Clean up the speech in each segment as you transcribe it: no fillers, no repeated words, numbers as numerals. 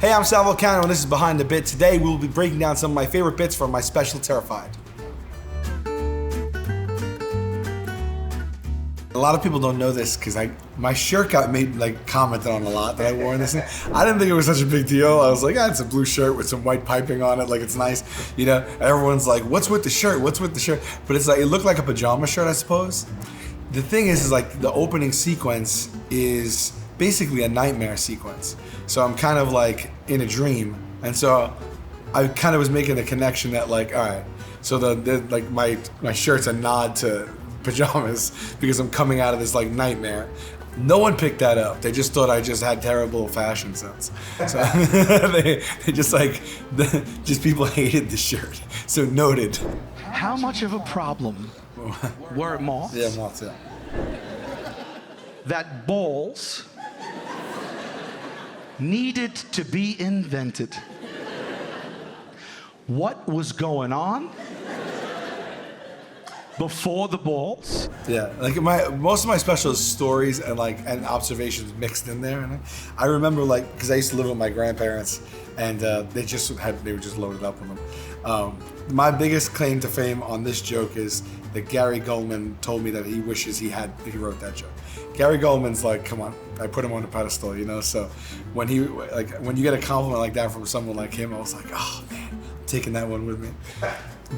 Hey, I'm Sal Vulcano, and this is Behind the Bit. Today, we'll be breaking down some of my favorite bits from my special Terrified. A lot of people don't know this because my shirt got commented on a lot that I wore in this thing. I didn't think it was such a big deal. I was like, it's a blue shirt with some white piping on it, like it's nice, you know. And everyone's like, what's with the shirt? What's with the shirt? But it's like, it looked like a pajama shirt, I suppose. The thing is like the opening sequence is basically a nightmare sequence. So I'm kind of like in a dream, and so I kind of was making the connection that like, all right, so like my shirt's a nod to pajamas because I'm coming out of this like nightmare. No one picked that up. They just thought I just had terrible fashion sense. So they just like, just people hated the shirt. So noted. How much of a problem were moths? Yeah, moths, yeah. That balls needed to be invented. What was going on before the balls? Yeah, like most of my special is stories and observations mixed in there. And I remember because I used to live with my grandparents, and they were just loaded up with them. My biggest claim to fame on this joke is that Gary Goldman told me that he wishes he wrote that joke. Gary Goldman's like, come on, I put him on a pedestal, you know. So when you get a compliment like that from someone like him, I was like, oh man, I'm taking that one with me.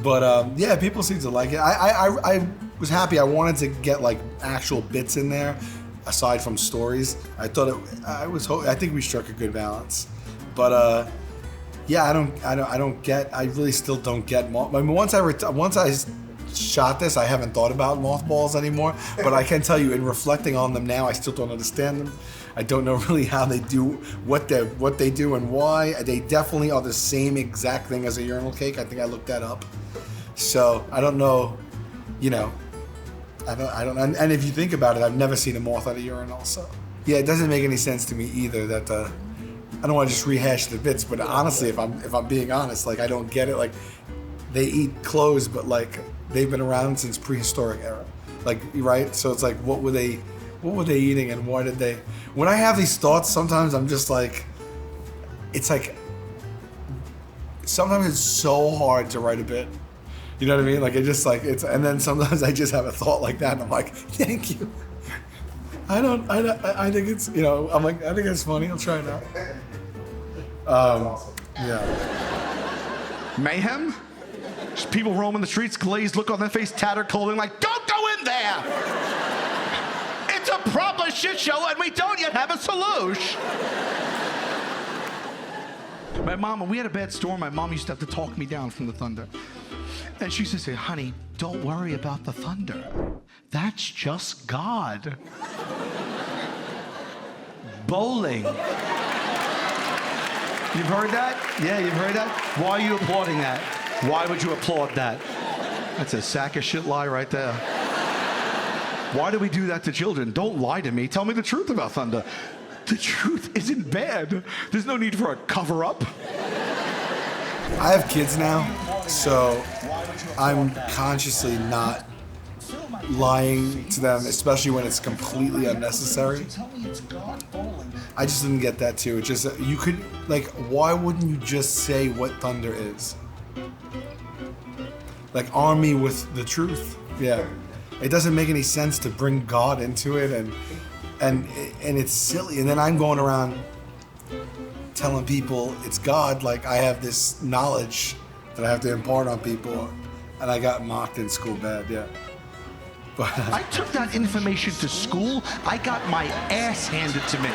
But yeah, people seem to like it. I was happy. I wanted to get like actual bits in there, aside from stories. I think we struck a good balance. But yeah, I really still don't get moth. I mean, once I shot this, I haven't thought about mothballs anymore. But I can tell you, in reflecting on them now, I still don't understand them. I don't know really how they do what they do and why. They definitely are the same exact thing as a urinal cake. I think I looked that up. So I don't know, you know. I don't. And if you think about it, I've never seen a moth at a urinal. So yeah, it doesn't make any sense to me either. That I don't want to just rehash the bits, but honestly, if I'm being honest, like I don't get it. Like they eat clothes, but like they've been around since prehistoric era. Like, right? So it's like, what were they eating and why did they? When I have these thoughts, sometimes I'm just like, it's like, sometimes it's so hard to write a bit. You know what I mean? Like and then sometimes I just have a thought like that and I'm like, thank you. I think it's, you know, I'm like, I think it's funny. I'll try it out. Yeah. Mayhem? Just people roaming the streets, glazed look on their face, tattered clothing, like, don't go in there! It's a proper shit show and we don't yet have a solution. My mom, when we had a bad storm, my mom used to have to talk me down from the thunder. And she used to say, honey, don't worry about the thunder. That's just God. Bowling. You've heard that? Yeah, you've heard that? Why are you applauding that? Why would you applaud that? That's a sack of shit lie right there. Why do we do that to children? Don't lie to me. Tell me the truth about thunder. The truth isn't bad. There's no need for a cover-up. I have kids now, so I'm consciously not lying to them, especially when it's completely unnecessary. I just didn't get that too. It's just, you could, like, why wouldn't you just say what thunder is? Like, arm me with the truth. Yeah. It doesn't make any sense to bring God into it, and it's silly. And then I'm going around telling people it's God, like I have this knowledge that I have to impart on people, and I got mocked in school bad, yeah. But I took that information to school. I got my ass handed to me.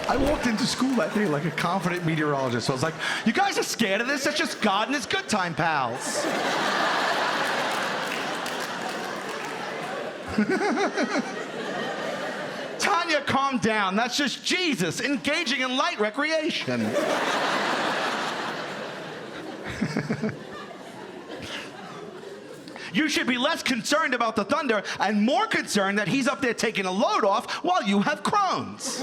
I walked into school that day like a confident meteorologist. So I was like, you guys are scared of this? That's just God and his good time pals. Tanya, calm down. That's just Jesus engaging in light recreation. You should be less concerned about the thunder and more concerned that he's up there taking a load off while you have Crohn's.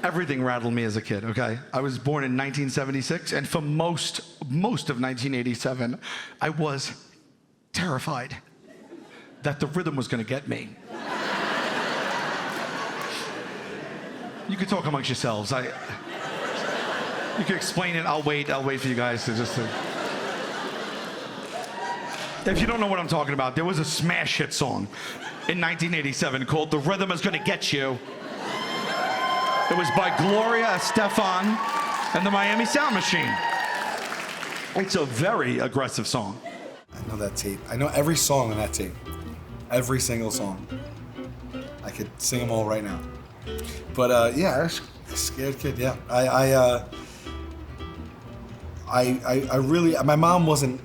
Everything rattled me as a kid, okay? I was born in 1976, and for most of 1987, I was terrified that the rhythm was gonna get me. You can talk amongst yourselves. You can explain it. I'll wait for you guys to just... If you don't know what I'm talking about, there was a smash hit song in 1987 called The Rhythm Is Gonna Get You. It was by Gloria Estefan and the Miami Sound Machine. It's a very aggressive song. I know that tape. I know every song on that tape. Every single song. I could sing them all right now. But yeah, I was a scared kid. Yeah, I really. My mom wasn't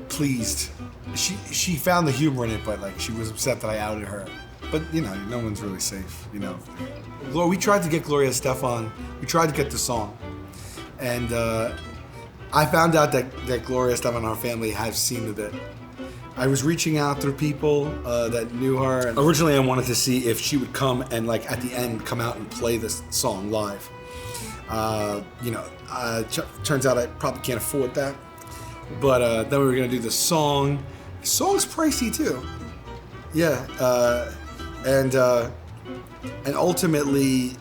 pleased. She found the humor in it, but like she was upset that I outed her. But you know, no one's really safe. You know, we tried to get Gloria Estefan. We tried to get the song, and I found out that Gloria Estefan and our family have seen the bit. I was reaching out through people that knew her. And originally, I wanted to see if she would come and, like, at the end, come out and play this song live. Turns out I probably can't afford that. But then we were gonna do the song. The song's pricey too. Yeah, and ultimately,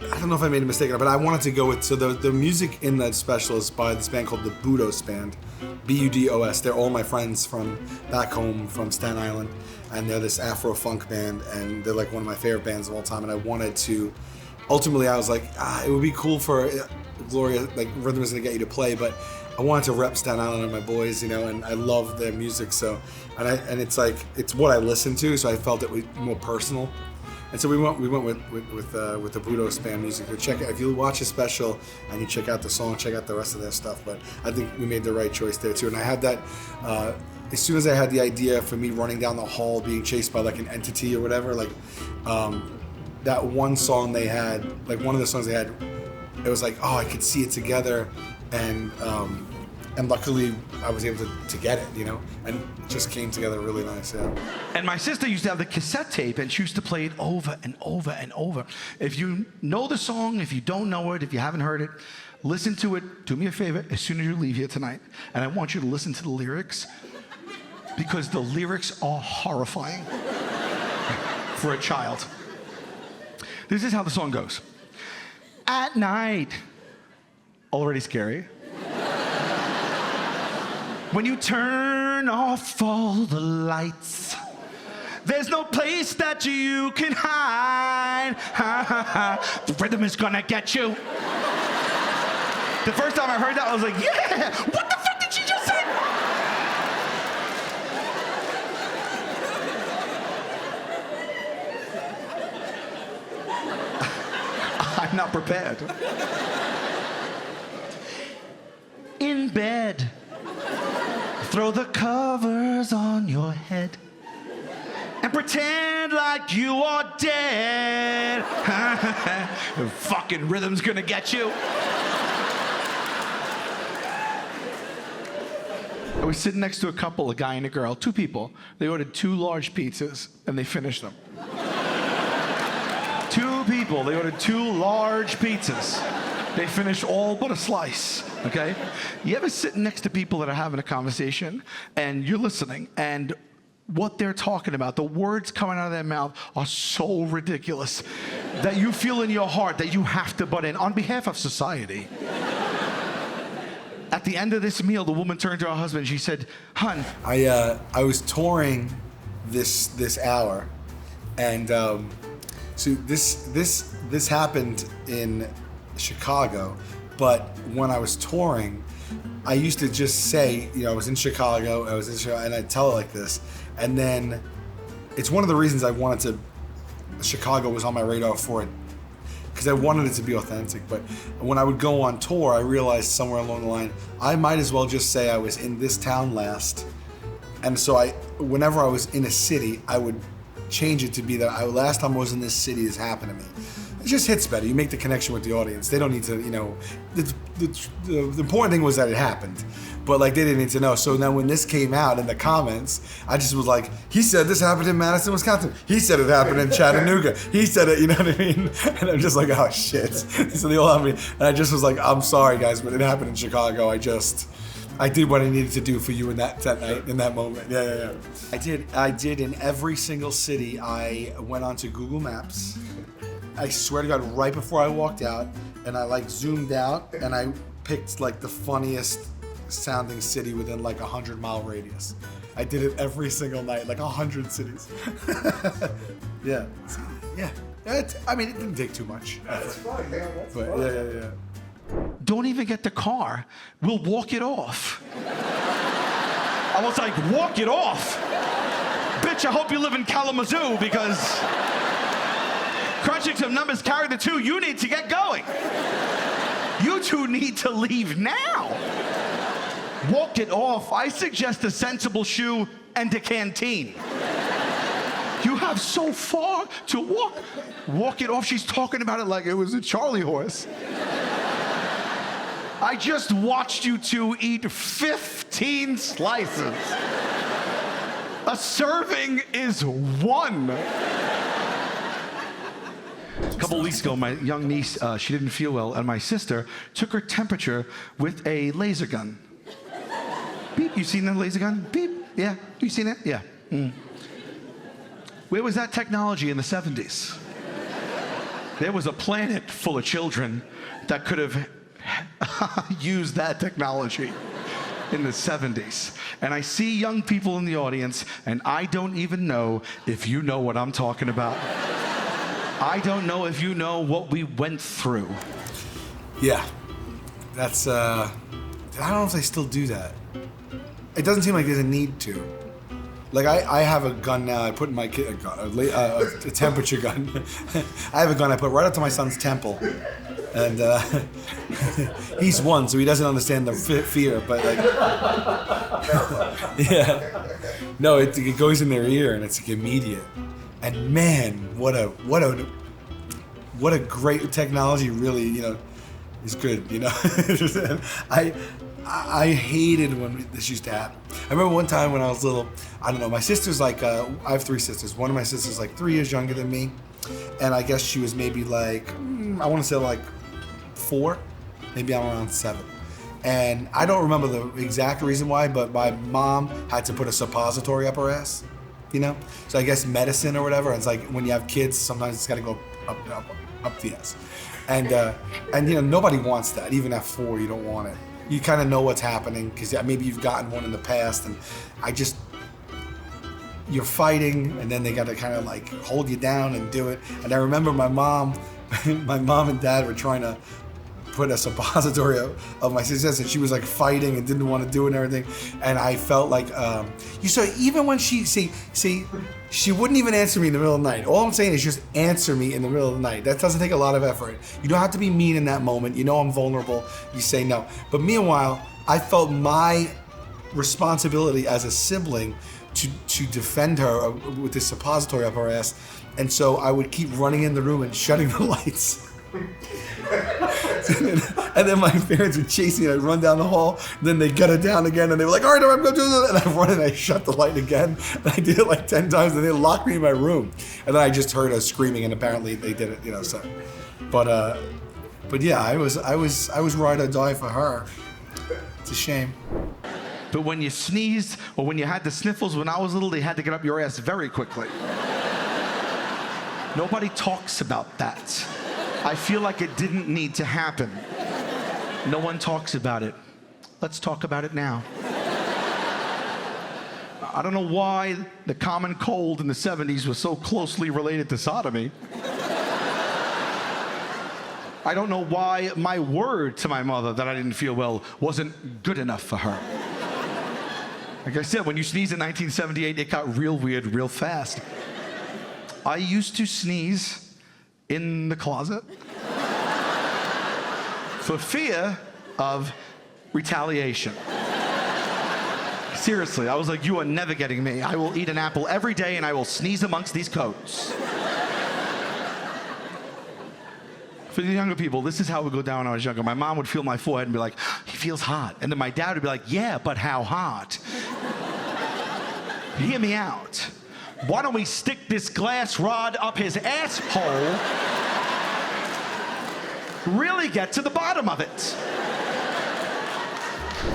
I don't know if I made a mistake, but I wanted to go with, so the music in that special is by this band called the Budos Band, Budos. They're all my friends from back home from Staten Island, and they're this Afro funk band, and they're like one of my favorite bands of all time. And I wanted to, ultimately, I was like, it would be cool for Gloria, like Rhythm Is Gonna Get You to play, but I wanted to rep Staten Island and my boys, you know, and I love their music, so, and it's like, it's what I listen to, so I felt it was more personal. And so we went with the Budos Band music. So check it, if you watch a special and you check out the song, check out the rest of their stuff. But I think we made the right choice there too. And I had that as soon as I had the idea for me running down the hall, being chased by like an entity or whatever. Like that one song they had, like one of the songs they had, it was like, oh, I could see it together, and luckily I was able to get it, you know, and it just came together really nice, yeah. And my sister used to have the cassette tape, and she used to play it over and over and over. If you know the song, if you don't know it, if you haven't heard it, listen to it. Do me a favor, as soon as you leave here tonight, and I want you to listen to the lyrics, because the lyrics are horrifying for a child. This is how the song goes. At night, already scary. When you turn off all the lights, there's no place that you can hide. The rhythm is gonna get you. The first time I heard that, I was like, yeah! What the fuck did she just say? I'm not prepared. In bed, throw the covers on your head and pretend like you are dead. The fucking rhythm's gonna get you. I was sitting next to a couple, a guy and a girl, two people. They ordered 2 large pizzas and they finished them. 2 people, they ordered 2 large pizzas. They finished all but a slice, okay? You ever sit next to people that are having a conversation and you're listening, and what they're talking about, the words coming out of their mouth are so ridiculous that you feel in your heart that you have to butt in on behalf of society. At the end of this meal, the woman turned to her husband and she said, "Hun." I was touring this hour, and so this happened in Chicago, but when I was touring, I used to just say, you know, I was in Chicago, and I'd tell it like this, and then it's one of the reasons I wanted to, Chicago was on my radar for it, because I wanted it to be authentic. But when I would go on tour, I realized somewhere along the line, I might as well just say I was in this town last, and so whenever I was in a city, I would change it to be that last time I was in this city, this happened to me. It just hits better. You make the connection with the audience. They don't need to, you know, the important thing was that it happened, but like they didn't need to know. So then when this came out in the comments, I just was like, he said this happened in Madison, Wisconsin. He said it happened in Chattanooga. He said it, you know what I mean? And I'm just like, oh shit. So they all have me, and I just was like, I'm sorry guys, but it happened in Chicago. I did what I needed to do for you in that night, in that moment. Yeah. I did in every single city. I went onto Google Maps, I swear to God, right before I walked out, and I like zoomed out, and I picked like the funniest sounding city within like 100-mile radius. I did it every single night, like 100 cities. Yeah. I mean, it didn't take too much. That's fun, man. That's But fun. yeah. Don't even get the car. We'll walk it off. I was like, walk it off? Bitch, I hope you live in Kalamazoo because crunching some numbers, carry the two, you need to get going. You two need to leave now. Walk it off. I suggest a sensible shoe and a canteen. You have so far to walk. Walk it off. She's talking about it like it was a Charlie horse. I just watched you two eat 15 slices. A serving is one. A couple of weeks ago, my young niece, she didn't feel well, and my sister took her temperature with a laser gun. Beep, you seen that laser gun? Beep, yeah, you seen it? Yeah. Where was that technology in the 70s? There was a planet full of children that could have used that technology in the 70s. And I see young people in the audience, and I don't even know if you know what I'm talking about. I don't know if you know what we went through. Yeah. That's, I don't know if they still do that. It doesn't seem like there's a need to. Like, I have a gun now. I put in my kid a temperature gun. I have a gun I put right up to my son's temple. And he's one, so he doesn't understand the fear. But, like, yeah. No, it goes in their ear, and it's like immediate. And, man, what a great technology really, is good, I hated when this used to happen. I remember one time when I was little, I don't know, my sister's like, I have 3 sisters. One of my sisters like 3 years younger than me. And I guess she was maybe like, I want to say like 4, maybe I'm around 7. And I don't remember the exact reason why, but my mom had to put a suppository up her ass, So I guess medicine or whatever. It's like when you have kids, sometimes it's got to go up the ass. And nobody wants that. Even at 4, you don't want it. You kind of know what's happening because maybe you've gotten one in the past, and you're fighting, and then they got to kind of like hold you down and do it. And I remember my mom and dad were trying to put a suppository of my sister, and she was like fighting and didn't want to do it and everything. And I felt like, even when she wouldn't even answer me in the middle of the night. All I'm saying is just answer me in the middle of the night. That doesn't take a lot of effort. You don't have to be mean in that moment. I'm vulnerable. You say no. But meanwhile, I felt my responsibility as a sibling to defend her with this suppository up her ass. And so I would keep running in the room and shutting the lights. And then my parents would chase me, and I'd run down the hall, then they'd get it down again, and they were like, all right, I'm going to do this. And I run and I shut the light again. And I did it like 10 times, and they locked me in my room. And then I just heard her screaming, and apparently they did it, so. But yeah, I was ride or die for her. It's a shame. But when you sneezed or when you had the sniffles when I was little, they had to get up your ass very quickly. Nobody talks about that. I feel like it didn't need to happen. No one talks about it. Let's talk about it now. I don't know why the common cold in the 70s was so closely related to sodomy. I don't know why my word to my mother that I didn't feel well wasn't good enough for her. Like I said, when you sneezed in 1978, it got real weird real fast. I used to sneeze in the closet for fear of retaliation. Seriously, I was like, you are never getting me. I will eat an apple every day and I will sneeze amongst these coats. For the younger people, this is how it would go down when I was younger. My mom would feel my forehead and be like, he feels hot. And then my dad would be like, yeah, but how hot? Hear me out. Why don't we stick this glass rod up his asshole? Really get to the bottom of it.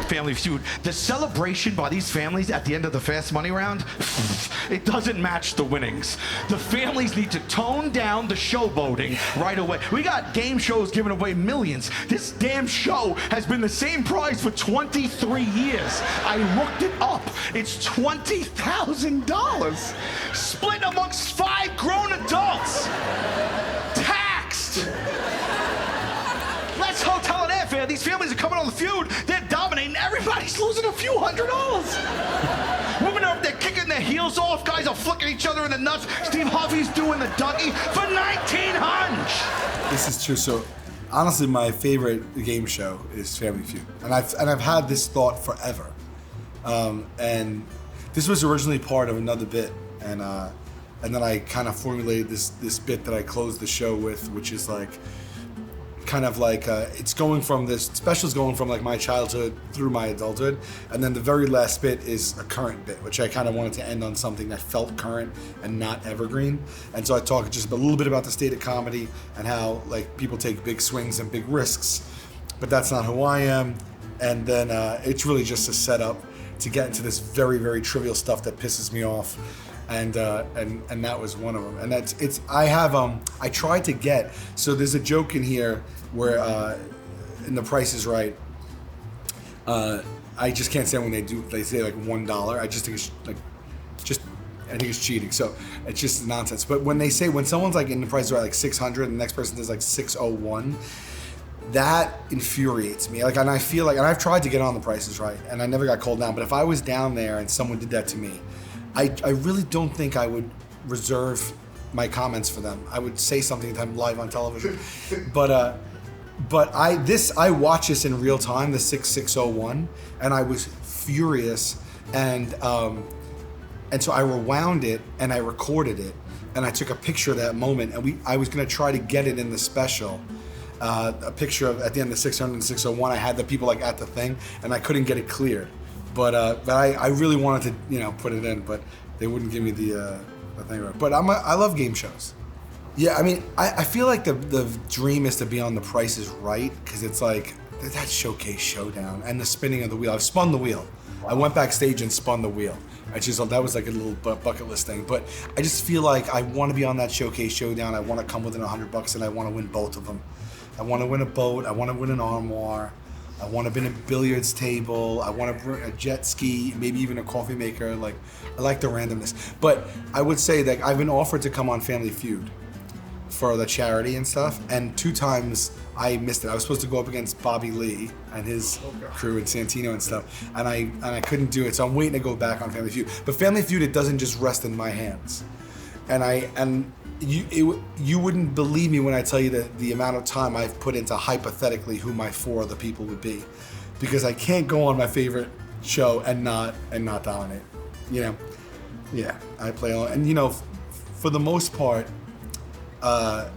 Family Feud. The celebration by these families at the end of the Fast Money round, it doesn't match the winnings. The families need to tone down the showboating right away. We got game shows giving away millions. This damn show has been the same price for 23 years. I looked it up. It's $20,000. Split amongst 5 grown adults. Taxed. Let's hotel and airfare. These families are coming on the Feud. They're dominating. Everybody's losing a few $100s. Women are up there kicking their heels off. Guys are flicking each other in the nuts. Steve Harvey's doing the Dougie for $1,900. This is true. So, honestly, my favorite game show is Family Feud, and I've had this thought forever. And this was originally part of another bit, and then I kind of formulated this bit that I closed the show with, which is like, kind of like it's going from this special's going from like my childhood through my adulthood, and then the very last bit is a current bit, which I kind of wanted to end on something that felt current and not evergreen. And so I talk just a little bit about the state of comedy and how like people take big swings and big risks, but that's not who I am. And then it's really just a setup to get into this very, very trivial stuff that pisses me off. And that was one of them. And I tried to get, so there's a joke in here where in The Price is Right, I just can't stand when they say like $1. I just think it's like, I think it's cheating. So it's just nonsense. But when someone's like in The Price is Right, like 600 and the next person does like 601, that infuriates me. Like, and I feel like, and I've tried to get on The Price is Right and I never got called down, but if I was down there and someone did that to me, I really don't think I would reserve my comments for them. I would say something to them live on television. But I watched this in real time, the 6601, and I was furious. And so I rewound it and I recorded it and I took a picture of that moment, and I was gonna try to get it in the special. A picture of at the end of 600 and 601, I had the people like at the thing and I couldn't get it cleared. But I really wanted to, put it in, but they wouldn't give me the thing right. But I love game shows. Yeah, I mean, I feel like the dream is to be on The Price is Right, because it's like that showcase showdown and the spinning of the wheel. I've spun the wheel. I went backstage and spun the wheel. That was like a little bucket list thing. But I just feel like I want to be on that showcase showdown. I want to come within $100 and I want to win both of them. I want to win a boat. I want to win an armoire. I want to win a billiards table. I want to bring a jet ski, maybe even a coffee maker. Like, I like the randomness. But I would say that I've been offered to come on Family Feud for the charity and stuff, and 2 times I missed it. I was supposed to go up against Bobby Lee and his crew and Santino and stuff, and I couldn't do it. So I'm waiting to go back on Family Feud. But Family Feud, it doesn't just rest in my hands, and you wouldn't believe me when I tell you that the amount of time I've put into hypothetically who my 4 other people would be, because I can't go on my favorite show and not dominate. Yeah, I play along, and for the most part, I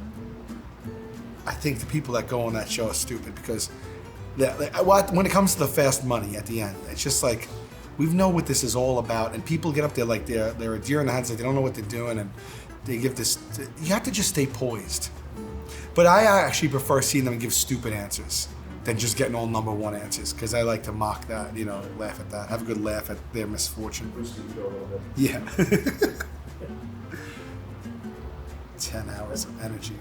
think the people that go on that show are stupid, because when it comes to the fast money at the end, it's just like, we know what this is all about, and people get up there like they're a deer in the headlights, like they don't know what they're doing, and they give this. You have to just stay poised. But I actually prefer seeing them give stupid answers than just getting all number 1 answers, because I like to mock that, laugh at that, have a good laugh at their misfortune. Yeah. 10 hours of energy.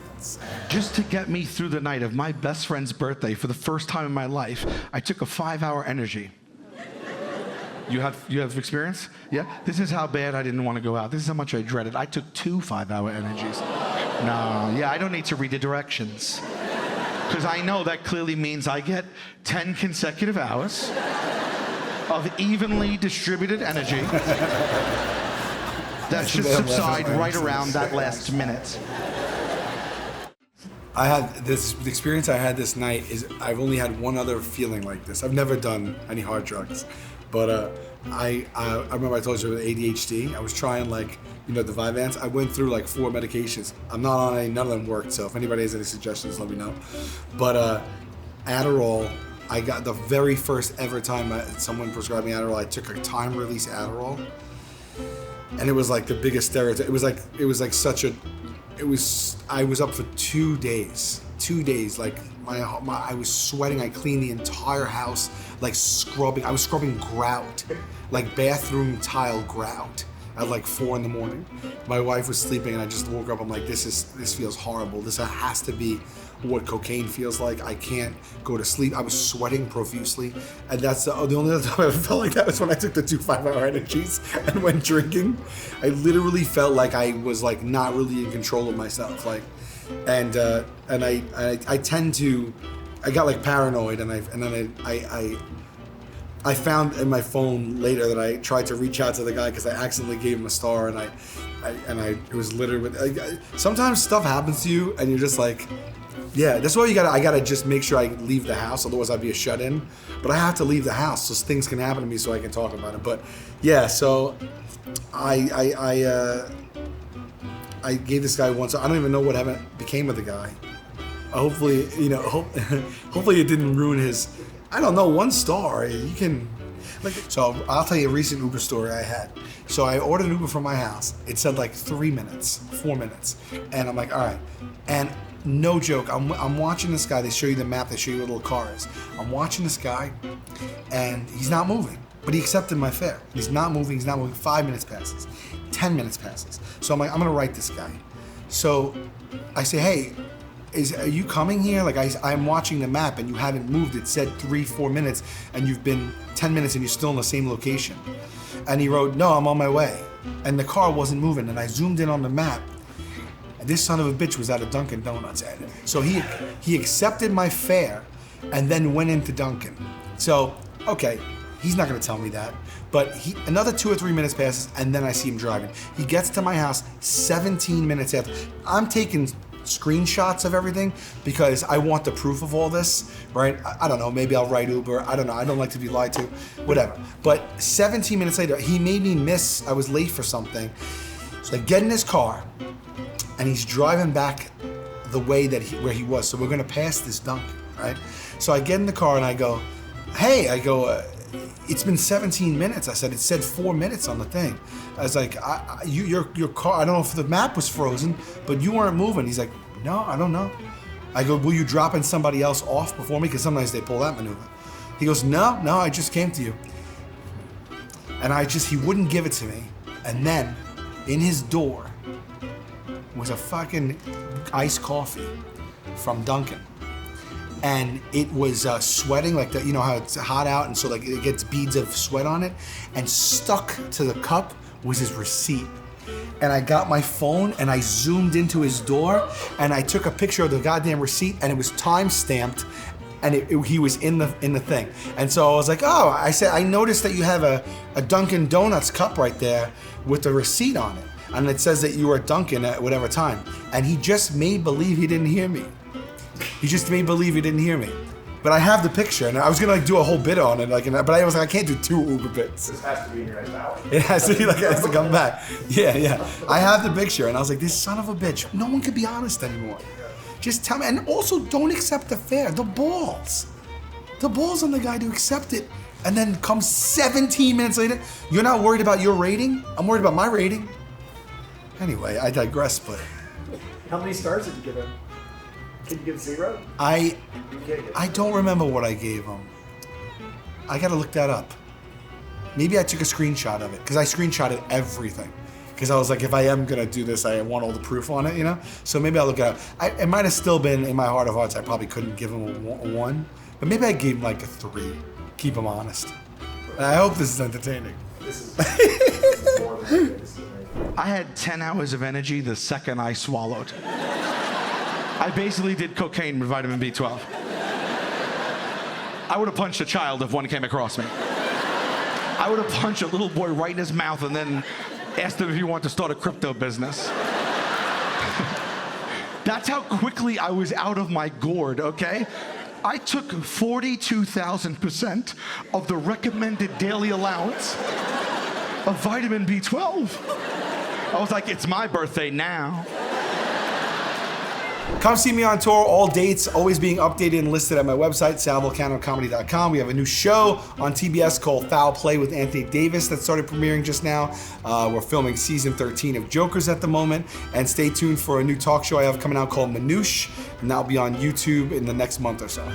Just to get me through the night of my best friend's birthday, for the first time in my life, I took a 5-hour energy. You have experience? Yeah? This is how bad I didn't want to go out. This is how much I dreaded. I took 2 5-hour energies. No, yeah, I don't need to read the directions, because I know that clearly means I get 10 consecutive hours of evenly distributed energy that should subside right around that last minute. The experience I had this night is I've only had one other feeling like this. I've never done any hard drugs, but I remember I told you with ADHD, I was trying the Vyvanse. I went through like 4 medications. I'm not on any, none of them worked, so if anybody has any suggestions, let me know. But Adderall, I got the very first ever time someone prescribed me Adderall, I took a time release Adderall, and it was like the biggest stereotype. I was up for 2 days 2 days, like I was sweating. I cleaned the entire house, like scrubbing. I was scrubbing grout, like bathroom tile grout at like 4 a.m. My wife was sleeping and I just woke up. I'm like, this feels horrible. This has to be what cocaine feels like. I can't go to sleep. I was sweating profusely, and that's the only other time I ever felt like that was when I took the 2 5-hour energies and went drinking. I literally felt like I was like not really in control of myself, like, and I tend to, I got like paranoid, and then I found in my phone later that I tried to reach out to the guy because I accidentally gave him a star, and it was littered with. Sometimes stuff happens to you, and you're just like, yeah. That's why I gotta just make sure I leave the house, otherwise I'd be a shut-in. But I have to leave the house so things can happen to me so I can talk about it. But yeah, so I gave this guy one. So I don't even know what became of the guy. Hopefully, hopefully it didn't ruin his. I don't know, 1 star. You can, like, so I'll tell you a recent Uber story I had. So I ordered an Uber from my house. It said like 3 minutes, 4 minutes. And I'm like, all right. And no joke, I'm watching this guy. They show you the map. They show you where the little car is. I'm watching this guy, and he's not moving. But he accepted my fare. He's not moving. 5 minutes passes. 10 minutes passes. So I'm like, I'm going to write this guy. So I say, hey, are you coming here? Like, I'm watching the map and you haven't moved. It said 3-4 minutes and you've been 10 minutes and you're still in the same location. And he wrote, no, I'm on my way. And the car wasn't moving. And I zoomed in on the map. And this son of a bitch was at a Dunkin' Donuts. So he accepted my fare and then went into Dunkin'. So, okay, he's not gonna tell me that. But another 2 or 3 minutes passes and then I see him driving. He gets to my house 17 minutes after. I'm taking screenshots of everything because I want the proof of all this, right? I don't know, maybe I'll write Uber, I don't know, I don't like to be lied to, whatever. But 17 minutes later, he made me miss, I was late for something. So I get in his car and he's driving back the way where he was. So we're gonna pass this Dunkin', right? So I get in the car and I go, hey, it's been 17 minutes. I said, it said 4 minutes on the thing. I was like, your car, I don't know if the map was frozen, but you weren't moving. He's like, no, I don't know. I go, will you dropping somebody else off before me? Because sometimes they pull that maneuver. He goes, no, I just came to you. And he wouldn't give it to me. And then in his door was a fucking iced coffee from Dunkin'. And it was sweating, like you know how it's hot out, and so like it gets beads of sweat on it, and stuck to the cup was his receipt. And I got my phone and I zoomed into his door and I took a picture of the goddamn receipt, and it was time stamped, and he was in the thing. And so I was like, oh, I said, I noticed that you have a Dunkin' Donuts cup right there with the receipt on it, and it says that you were at Dunkin' at whatever time. And he just made believe he didn't hear me. He just made believe he didn't hear me. But I have the picture, and I was gonna like do a whole bit on it, but I was like, I can't do 2 Uber bits. This has to be in your next hour. It has to be like, it has to come back. Yeah. I have the picture, and I was like, this son of a bitch. No one can be honest anymore. Just tell me, and also don't accept the fare. The balls on the guy to accept it, and then come 17 minutes later. You're not worried about your rating? I'm worried about my rating. Anyway, I digress, but. How many stars did you give him? Can you give 0? I don't remember what I gave him. I gotta look that up. Maybe I took a screenshot of it, because I screenshotted everything. Because I was like, if I am gonna do this, I want all the proof on it, you know? So maybe I'll look it up. It might have still been, in my heart of hearts, I probably couldn't give him a 1. But maybe I gave him like a 3. Keep him honest. And I hope this is entertaining. This is more than good. This is amazing. I had 10 hours of energy the second I swallowed. I basically did cocaine with vitamin B12. I would have punched a child if one came across me. I would have punched a little boy right in his mouth and then asked him if he wanted to start a crypto business. That's how quickly I was out of my gourd, okay? I took 42,000% of the recommended daily allowance of vitamin B12. I was like, it's my birthday now. Come see me on tour. All dates always being updated and listed at my website, salvulcanocomedy.com. We have a new show on TBS called Foul Play with Anthony Davis that started premiering just now. We're filming season 13 of Jokers at the moment. And stay tuned for a new talk show I have coming out called Manouche, and that'll be on YouTube in the next month or so.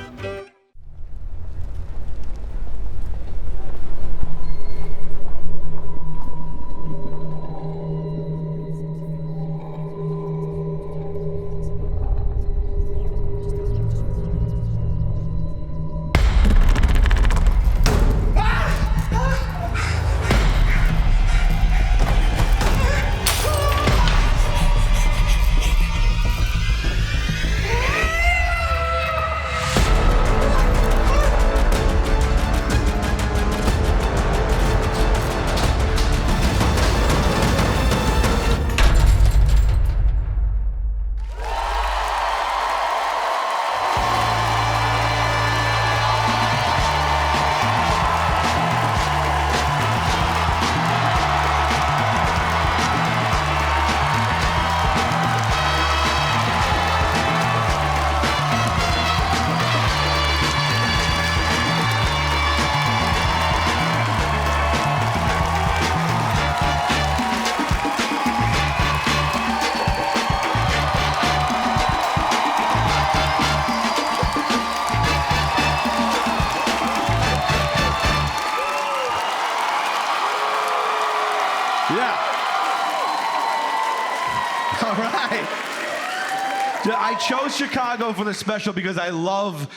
I chose Chicago for the special because I love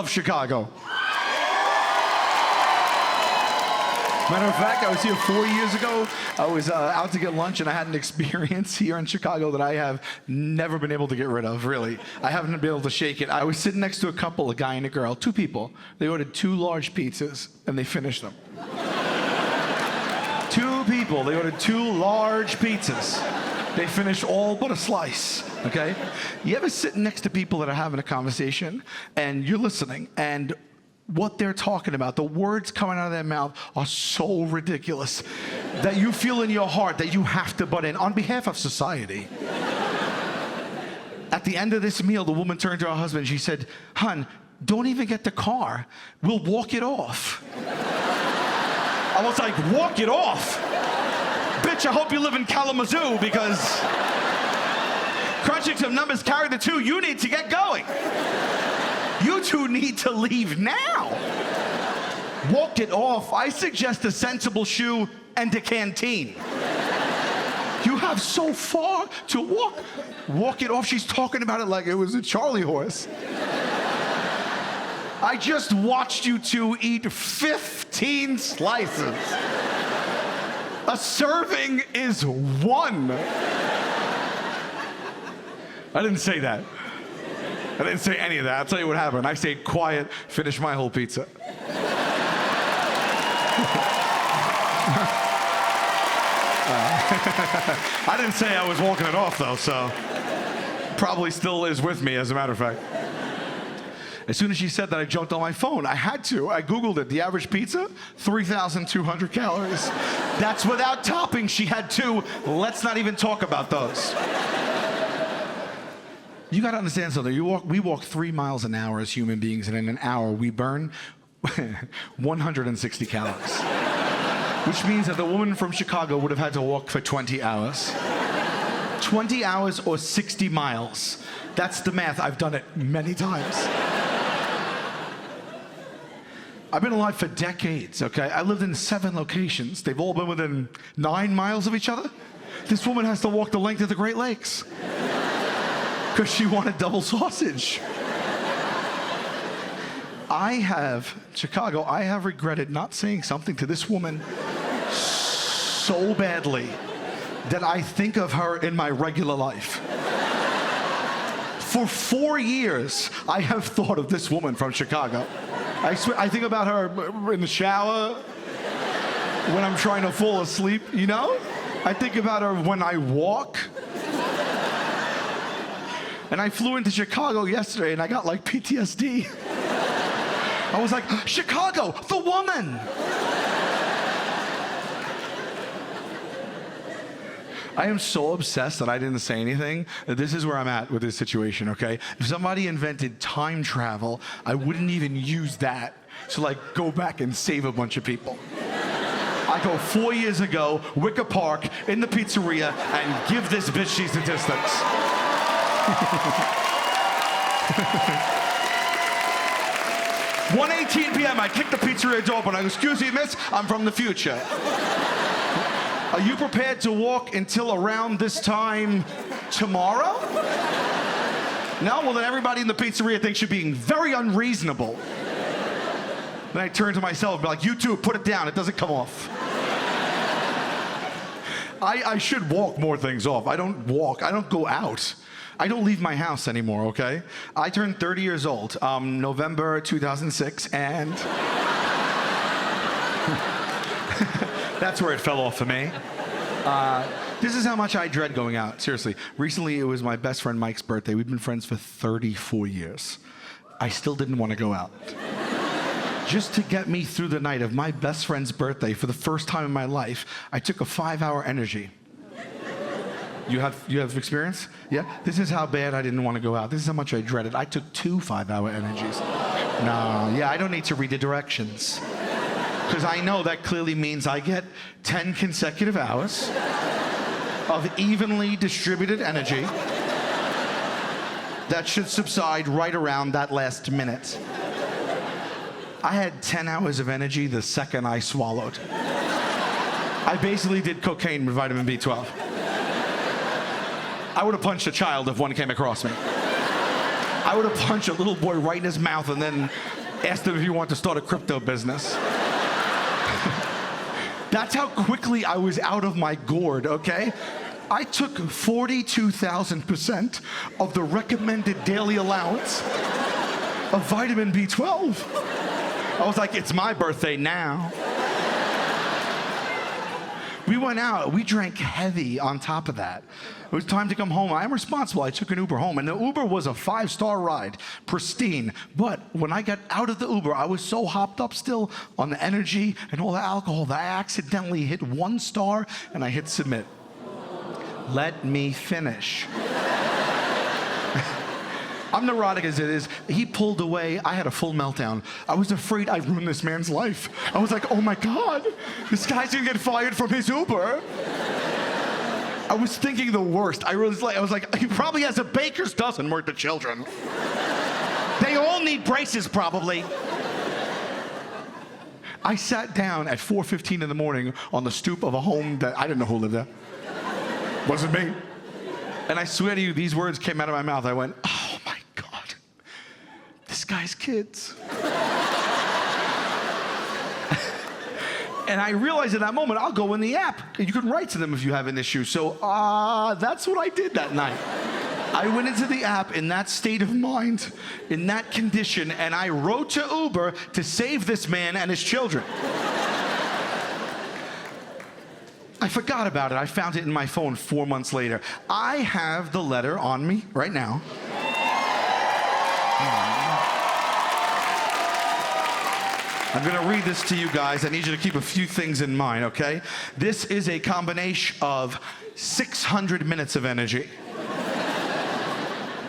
Chicago. Matter of fact, I was here 4 years ago. I was out to get lunch, and I had an experience here in Chicago that I have never been able to get rid of, really. I haven't been able to shake it. I was sitting next to a couple, a guy and a girl, two people. They ordered 2 large pizzas, and they finished them. 2 people, they ordered 2 large pizzas. They finished all but a slice, okay? You ever sit next to people that are having a conversation, and you're listening, and what they're talking about, the words coming out of their mouth are so ridiculous that you feel in your heart that you have to butt in on behalf of society. At the end of this meal, the woman turned to her husband. She said, "Hun, don't even get the car. We'll walk it off." I was like, walk it off? Bitch, I hope you live in Kalamazoo, because crunching some numbers, carry the 2, you need to get going. You 2 need to leave now. Walked it off. I suggest a sensible shoe and a canteen. You have so far to walk. Walk it off. She's talking about it like it was a Charlie horse. I just watched you 2 eat 15 slices. A serving is 1. I didn't say that. I didn't say any of that. I'll tell you what happened. I stayed quiet, finished my whole pizza. I didn't say I was walking it off, though, so probably still is with me, as a matter of fact. As soon as she said that, I jumped on my phone. I had to. I Googled it. The average pizza, 3,200 calories. That's without toppings. She had 2. Let's not even talk about those. You got to understand something. We walk 3 miles an hour as human beings, and in an hour, we burn 160 calories. Which means that the woman from Chicago would have had to walk for 20 hours. 20 hours or 60 miles. That's the math. I've done it many times. I've been alive for decades, okay? I lived in 7 locations. They've all been within 9 miles of each other. This woman has to walk the length of the Great Lakes because she wanted double sausage. I have regretted not saying something to this woman so badly that I think of her in my regular life. For 4 years, I have thought of this woman from Chicago. I think about her in the shower, when I'm trying to fall asleep, you know? I think about her when I walk. And I flew into Chicago yesterday, and I got like PTSD. I was like, Chicago, the woman! I am so obsessed that I didn't say anything. This is where I'm at with this situation, okay? If somebody invented time travel, I wouldn't even use that to like go back and save a bunch of people. I go 4 years ago, Wicker Park, in the pizzeria, and give this bitch these statistics. 1:18 p.m. I kick the pizzeria door open. I go, excuse me, miss, I'm from the future. Are you prepared to walk until around this time tomorrow? No? Well, then everybody in the pizzeria thinks you're being very unreasonable. Then I turn to myself and be like, you too, put it down. It doesn't come off. I should walk more things off. I don't walk. I don't go out. I don't leave my house anymore, okay? I turned 30 years old, November 2006, and that's where it fell off for me. This is how much I dread going out, seriously. Recently, it was my best friend Mike's birthday. We've been friends for 34 years. I still didn't want to go out. Just to get me through the night of my best friend's birthday for the first time in my life, I took a 5-hour energy. You have experience? Yeah? This is how bad I didn't want to go out. This is how much I dreaded. I took 2 5-hour energies. No, yeah, I don't need to read the directions. Because I know that clearly means I get 10 consecutive hours of evenly distributed energy that should subside right around that last minute. I had 10 hours of energy the second I swallowed. I basically did cocaine with vitamin B12. I would have punched a child if one came across me. I would have punched a little boy right in his mouth and then asked him if he wanted to start a crypto business. That's how quickly I was out of my gourd, okay? I took 42,000% of the recommended daily allowance of vitamin B12. I was like, it's my birthday now. We went out, we drank heavy on top of that. It was time to come home. I'm responsible. I took an Uber home, and the Uber was a 5-star ride, pristine. But when I got out of the Uber, I was so hopped up still on the energy and all the alcohol that I accidentally hit 1 star, and I hit submit. Let me finish. I'm neurotic as it is. He pulled away. I had a full meltdown. I was afraid I'd ruin this man's life. I was like, oh my God, this guy's gonna get fired from his Uber. I was thinking the worst. I was like, he probably has a baker's dozen worth of children. They all need braces, probably. I sat down at 4:15 in the morning on the stoop of a home that I didn't know who lived there. Wasn't me. And I swear to you, these words came out of my mouth. I went, oh my God, this guy's kids. And I realized at that moment, I'll go in the app. You can write to them if you have an issue. So that's what I did that night. I went into the app in that state of mind, in that condition, and I wrote to Uber to save this man and his children. I forgot about it. I found it in my phone 4 months later. I have the letter on me right now. I'm going to read this to you guys. I need you to keep a few things in mind, okay? This is a combination of 600 minutes of energy,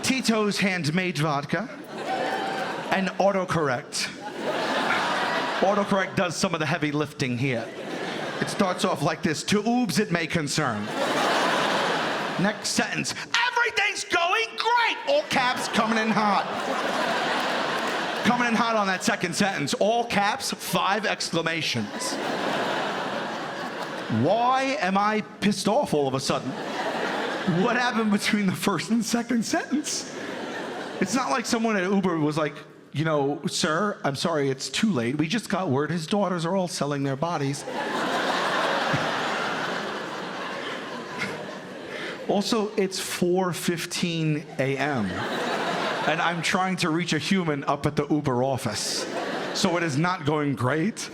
Tito's handmade vodka, and autocorrect. Autocorrect does some of the heavy lifting here. It starts off like this. To oobs it may concern. Next sentence. Everything's going great! All caps coming in hot. Coming in hot on that second sentence. All caps, 5 exclamations. Why am I pissed off all of a sudden? What happened between the first and second sentence? It's not like someone at Uber was like, you know, sir, I'm sorry, it's too late. We just got word his daughters are all selling their bodies. Also, it's 4:15 a.m. and I'm trying to reach a human up at the Uber office. So it is not going great.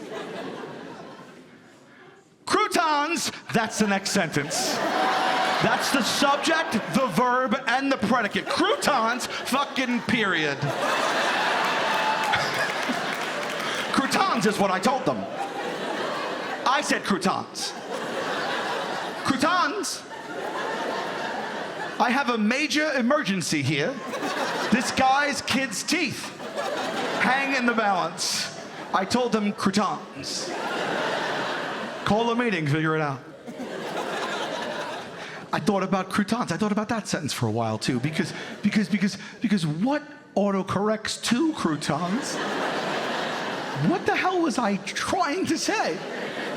Croutons, that's the next sentence. That's the subject, the verb, and the predicate. Croutons, fucking period. Croutons is what I told them. I said croutons. Croutons. I have a major emergency here. This guy's kid's teeth hang in the balance. I told them croutons. Call a meeting, figure it out. I thought about croutons. I thought about that sentence for a while too, because what autocorrects to croutons? What the hell was I trying to say?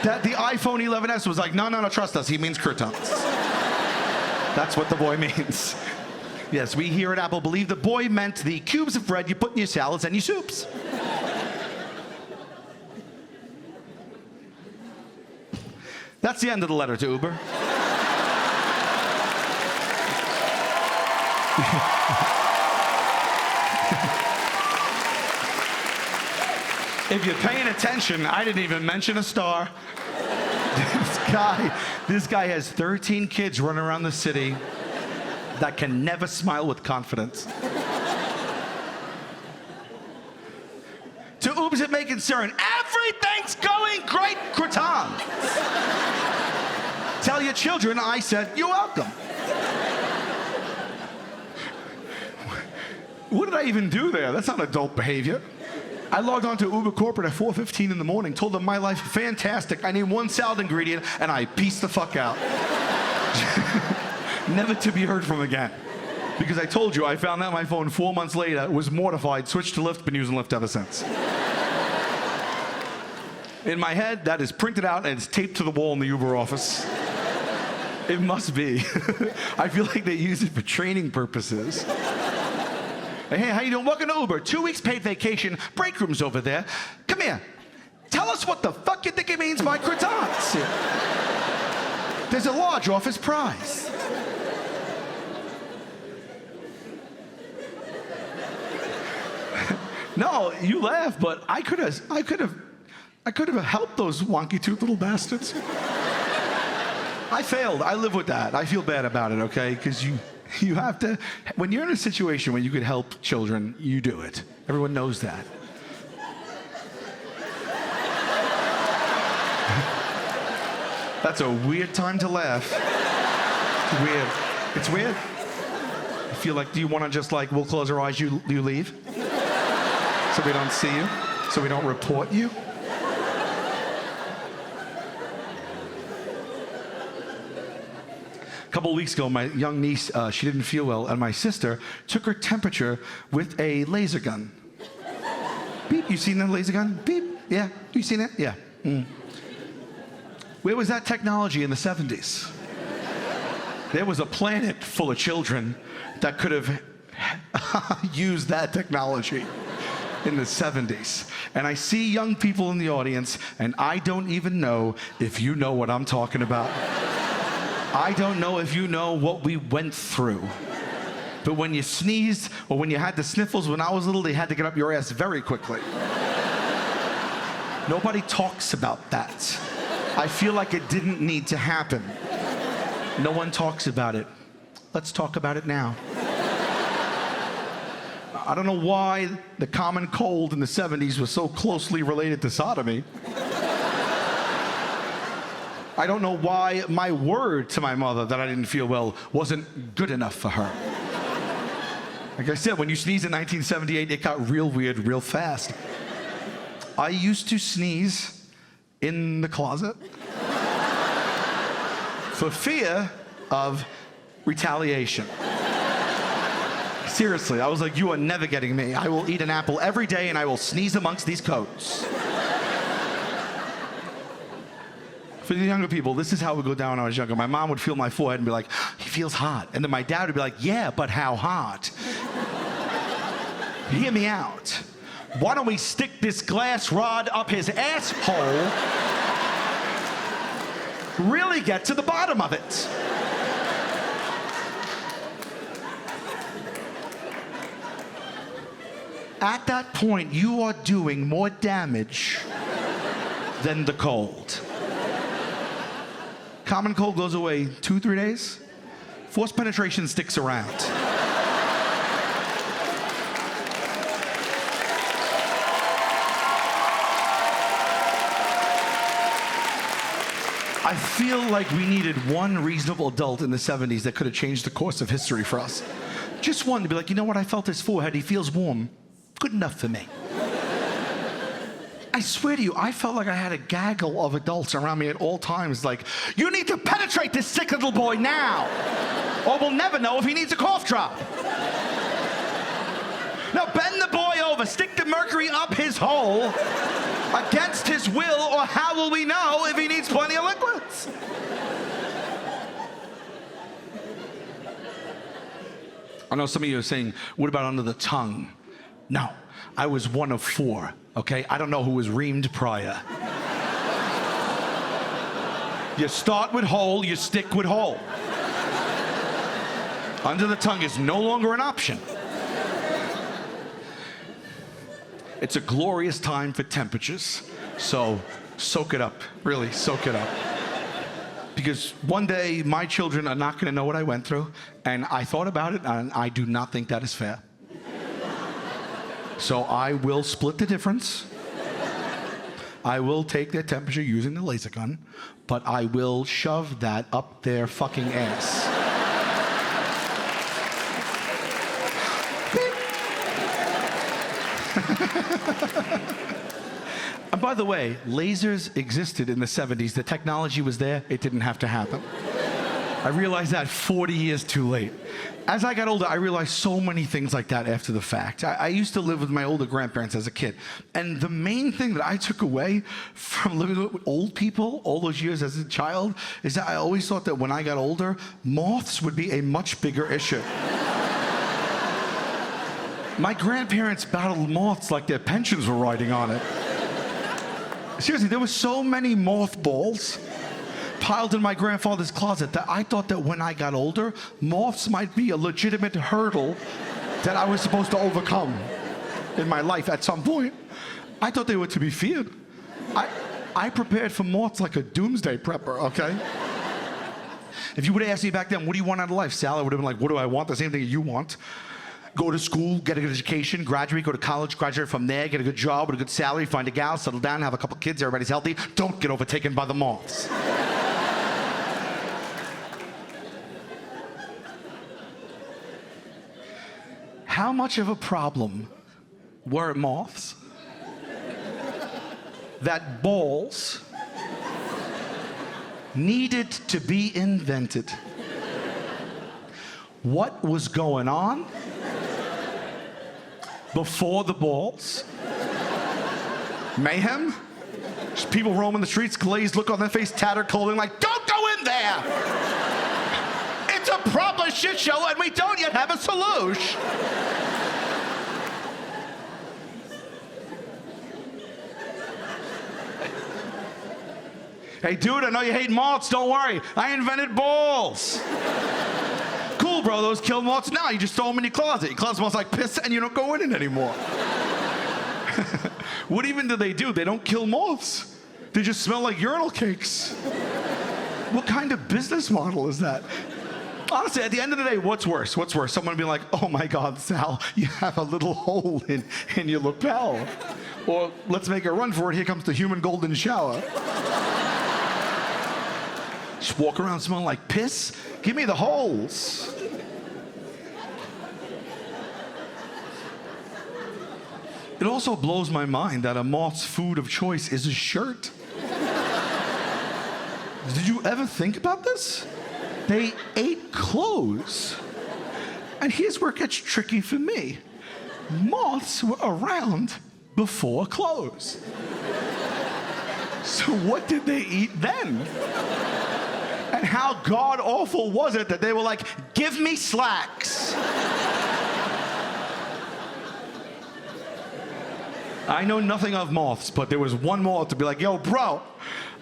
That the iPhone 11s was like, no, trust us. He means croutons. That's what the boy means. Yes, we here at Apple believe the boy meant the cubes of bread you put in your salads and your soups. That's the end of the letter to Uber. If you're paying attention, I didn't even mention a star. This guy has 13 kids running around the city that can never smile with confidence. To Ubers it may concern, everything's going great, croutons. Tell your children I said, you're welcome. What did I even do there? That's not adult behavior. I logged on to Uber Corporate at 4:15 in the morning, told them my life fantastic, I need one salad ingredient, and I pieced the fuck out. Never to be heard from again. Because I told you, I found out my phone 4 months later, was mortified, switched to Lyft, been using Lyft ever since. In my head, that is printed out and it's taped to the wall in the Uber office. It must be. I feel like they use it for training purposes. Hey, how you doing? Welcome to Uber. 2 weeks paid vacation. Break room's over there. Come here. Tell us what the fuck you think it means by croutons. There's a large office prize. No, you laugh, but I could have helped those wonky-toothed little bastards. I failed. I live with that. I feel bad about it, okay? Because you have to, when you're in a situation where you could help children, you do it. Everyone knows that. That's a weird time to laugh. It's weird. It's weird. I feel like, do you want to just like, we'll close our eyes, you leave? So we don't see you? So we don't report you? A couple of weeks ago, my young niece, she didn't feel well, and my sister took her temperature with a laser gun. Beep, you seen that laser gun? Beep, yeah, you seen it? Yeah. Where was that technology in the 70s? There was a planet full of children that could have used that technology in the 70s. And I see young people in the audience, and I don't even know if you know what I'm talking about. I don't know if you know what we went through. But when you sneezed or when you had the sniffles when I was little, they had to get up your ass very quickly. Nobody talks about that. I feel like it didn't need to happen. No one talks about it. Let's talk about it now. I don't know why the common cold in the 70s was so closely related to sodomy. I don't know why my word to my mother that I didn't feel well wasn't good enough for her. Like I said, when you sneezed in 1978, it got real weird real fast. I used to sneeze in the closet for fear of retaliation. Seriously, I was like, you are never getting me. I will eat an apple every day and I will sneeze amongst these coats. For the younger people, this is how it would go down when I was younger. My mom would feel my forehead and be like, he feels hot. And then my dad would be like, yeah, but how hot? Hear me out. Why don't we stick this glass rod up his asshole? Really get to the bottom of it. At that point, you are doing more damage than the cold. Common cold goes away 2-3 days. Forced penetration sticks around. I feel like we needed one reasonable adult in the 70s that could have changed the course of history for us. Just one to be like, you know what, I felt his forehead, he feels warm. Good enough for me. I swear to you, I felt like I had a gaggle of adults around me at all times, like, you need to penetrate this sick little boy now, or we'll never know if he needs a cough drop. Now bend the boy over, stick the mercury up his hole against his will, or how will we know if he needs plenty of liquids? I know some of you are saying, what about under the tongue? No, I was one of 4, okay? I don't know who was reamed prior. You start with hole, you stick with hole. Under the tongue is no longer an option. It's a glorious time for temperatures, so soak it up, really soak it up. Because one day my children are not gonna know what I went through, and I thought about it, and I do not think that is fair. So I will split the difference. I will take their temperature using the laser gun, but I will shove that up their fucking ass. And by the way, lasers existed in the 70s. The technology was there. It didn't have to happen. I realized that 40 years too late. As I got older, I realized so many things like that after the fact. I used to live with my older grandparents as a kid. And the main thing that I took away from living with old people all those years as a child is that I always thought that when I got older, moths would be a much bigger issue. My grandparents battled moths like their pensions were riding on it. Seriously, there were so many mothballs piled in my grandfather's closet that I thought that when I got older, moths might be a legitimate hurdle that I was supposed to overcome in my life at some point. I thought they were to be feared. I prepared for moths like a doomsday prepper, okay? If you would have asked me back then, what do you want out of life, Sal? I would have been like, what do I want? The same thing you want. Go to school, get a good education, graduate, go to college, graduate from there, get a good job with a good salary, find a gal, settle down, have a couple kids, everybody's healthy. Don't get overtaken by the moths. How much of a problem were moths that balls needed to be invented? What was going on before the balls? Mayhem? Just people roaming the streets, glazed look on their face, tattered clothing, like, don't go in there! It's a proper shit show and we don't yet have a solution. Hey dude, I know you hate moths, don't worry. I invented balls. Cool, bro, those kill moths now. You just throw them in your closet. Your closet smells like piss and you don't go in it anymore. What even do? They don't kill moths. They just smell like urinal cakes. What kind of business model is that? Honestly, at the end of the day, what's worse? What's worse? Someone be like, oh my God, Sal, you have a little hole in your lapel. Or let's make a run for it. Here comes the human golden shower. Just walk around smelling like piss? Give me the holes. It also blows my mind that a moth's food of choice is a shirt. Did you ever think about this? They ate clothes. And here's where it gets tricky for me. Moths were around before clothes. So what did they eat then? And how god-awful was it that they were like, give me slacks? I know nothing of moths, but there was one moth to be like, yo, bro,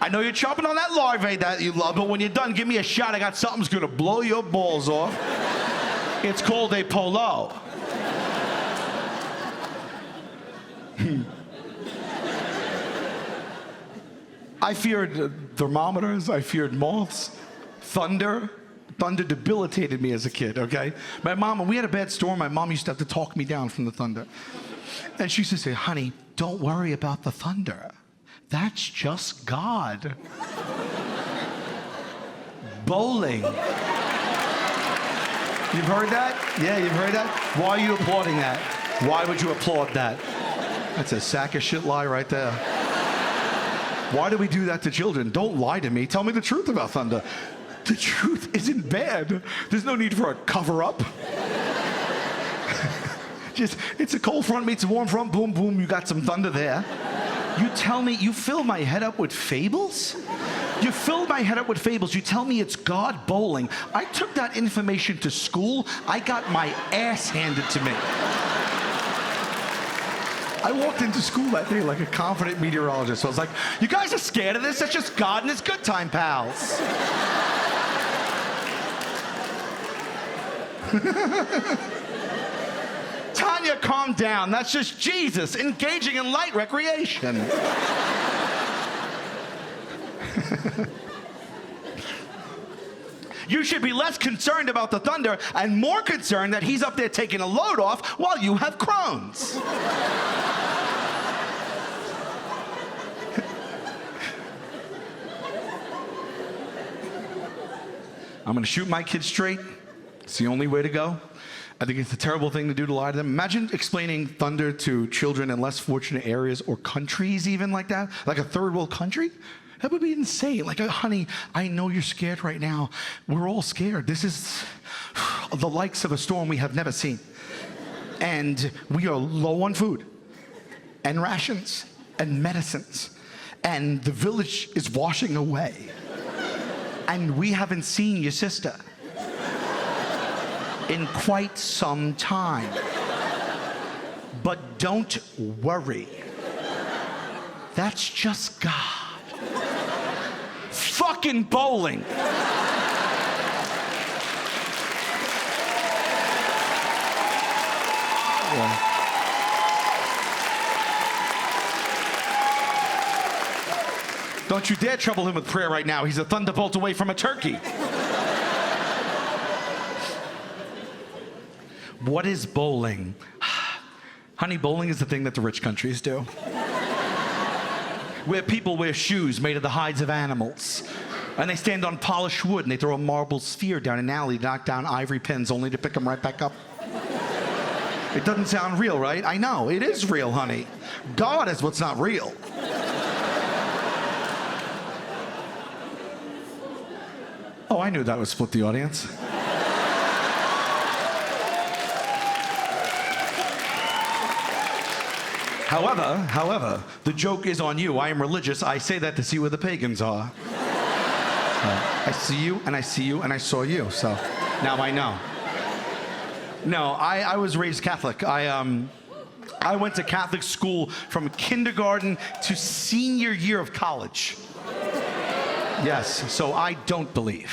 I know you're chomping on that larvae that you love, but when you're done, give me a shot. I got something that's gonna blow your balls off. It's called a polo. I feared thermometers, I feared moths, thunder. Thunder debilitated me as a kid, okay? My mom, when we had a bad storm, my mom used to have to talk me down from the thunder. And she used to say, honey, don't worry about the thunder. That's just God. bowling. You've heard that? Yeah, you've heard that? Why are you applauding that? Why would you applaud that? That's a sack of shit lie right there. Why do we do that to children? Don't lie to me. Tell me the truth about thunder. The truth isn't bad. There's no need for a cover-up. Just, it's a cold front meets a warm front, boom, boom, you got some thunder there. You tell me, you fill my head up with fables? You fill my head up with fables. You tell me it's God bowling. I took that information to school. I got my ass handed to me. I walked into school that day like a confident meteorologist. I was like, you guys are scared of this? That's just God and his good time pals. Tanya, calm down. That's just Jesus engaging in light recreation. You should be less concerned about the thunder and more concerned that he's up there taking a load off while you have Crohn's. I'm gonna shoot my kids straight. It's the only way to go. I think it's a terrible thing to do, to lie to them. Imagine explaining thunder to children in less fortunate areas or countries even like that, like a third world country. That would be insane. Like, honey, I know you're scared right now. We're all scared. This is the likes of a storm we have never seen. And we are low on food and rations and medicines. And the village is washing away. And we haven't seen your sister in quite some time. But don't worry. That's just God. Fucking bowling. Yeah. Don't you dare trouble him with prayer right now. He's a thunderbolt away from a turkey. What is bowling? Honey, bowling is the thing that the rich countries do. Where people wear shoes made of the hides of animals. And they stand on polished wood and they throw a marble sphere down an alley to knock down ivory pins only to pick them right back up. It doesn't sound real, right? I know, it is real, honey. God is what's not real. Oh, I knew that would split the audience. However, the joke is on you. I am religious. I say that to see where the pagans are. I see you, and I see you, and I saw you. So now I know. No, I was raised Catholic. I went to Catholic school from kindergarten to senior year of college. Yes, so I don't believe.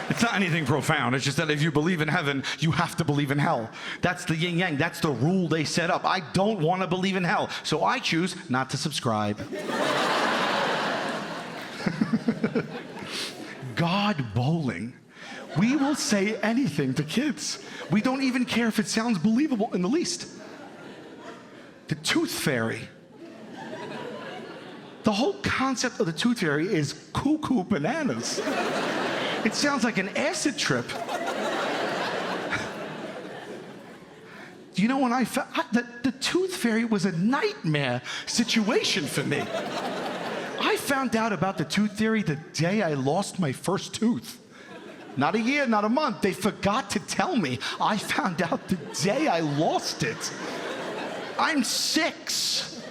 It's not anything profound. It's just that if you believe in heaven, you have to believe in hell. That's the yin yang. That's the rule they set up. I don't want to believe in hell, so I choose not to subscribe. God bowling. We will say anything to kids. We don't even care if it sounds believable in the least. The tooth fairy. The whole concept of the tooth fairy is cuckoo bananas. It sounds like an acid trip. You know, when I found the tooth fairy was a nightmare situation for me. I found out about the tooth fairy the day I lost my first tooth. Not a year, not a month. They forgot to tell me. I found out the day I lost it. I'm 6.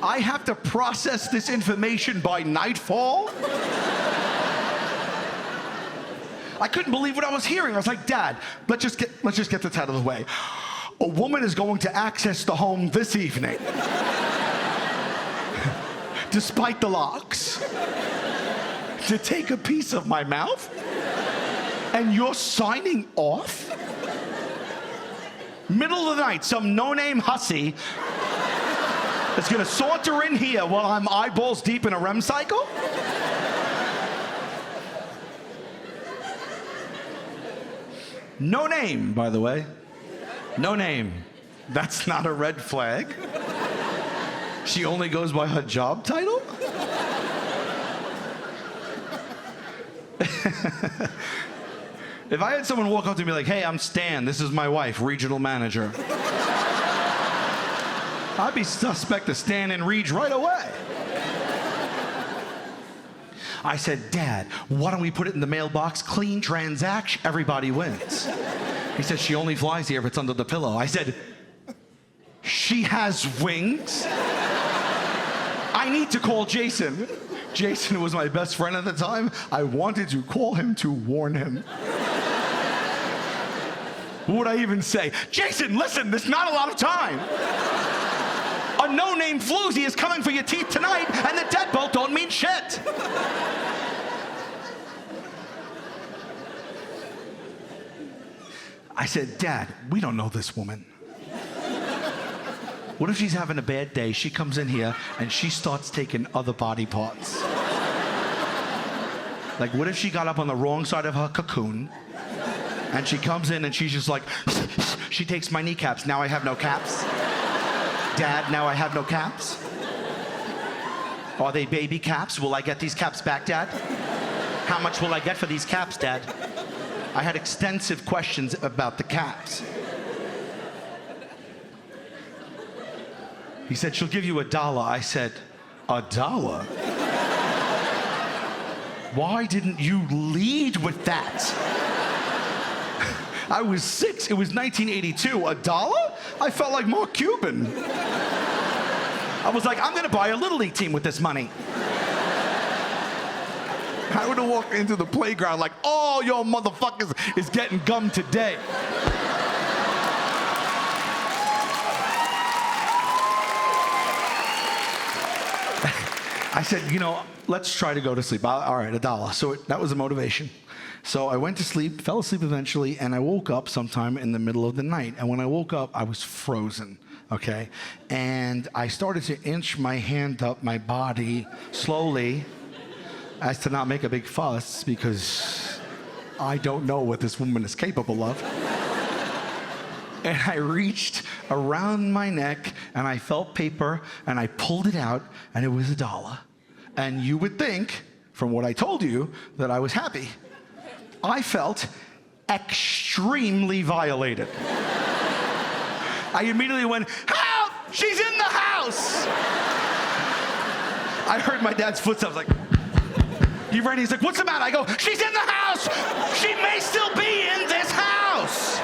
I have to process this information by nightfall. I couldn't believe what I was hearing. I was like, Dad, let's just get this out of the way. A woman is going to access the home this evening. Despite the locks. To take a piece of my mouth? And you're signing off? Middle of the night, some no-name hussy is gonna saunter in here while I'm eyeballs deep in a REM cycle? No name, by the way. No name. That's not a red flag. She only goes by her job title? If I had someone walk up to me like, hey, I'm Stan, this is my wife, regional manager, I'd be suspect of Stan and Reg right away. I said, Dad, why don't we put it in the mailbox? Clean transaction, everybody wins. He said, she only flies here if it's under the pillow. I said, she has wings? I need to call Jason. Jason was my best friend at the time. I wanted to call him to warn him. What would I even say? Jason, listen, there's not a lot of time. A no-name floozy is coming for your teeth tonight, and the deadbolt don't mean shit. I said, Dad, we don't know this woman. What if she's having a bad day? She comes in here and she starts taking other body parts. Like, what if she got up on the wrong side of her cocoon and she comes in and she's just like, she takes my kneecaps. Now I have no caps. Dad, now I have no caps. Are they baby caps? Will I get these caps back, Dad? How much will I get for these caps, Dad? I had extensive questions about the caps. He said, she'll give you $1. I said, $1? Why didn't you lead with that? I was 6. It was 1982. $1? I felt like Mark Cuban. I was like, I'm going to buy a Little League team with this money. I would have walked into the playground like, oh, your motherfuckers is getting gum today. I said, you know, let's try to go to sleep. All right, $1. So that was the motivation. So I went to sleep, fell asleep eventually, and I woke up sometime in the middle of the night. And when I woke up, I was frozen, okay? And I started to inch my hand up my body slowly as to not make a big fuss because I don't know what this woman is capable of. And I reached around my neck and I felt paper and I pulled it out and it was $1. And you would think, from what I told you, that I was happy. I felt extremely violated. I immediately went, help! She's in the house! I heard my dad's footsteps like, you ready? He's like, what's the matter? I go, she's in the house! She may still be in this house!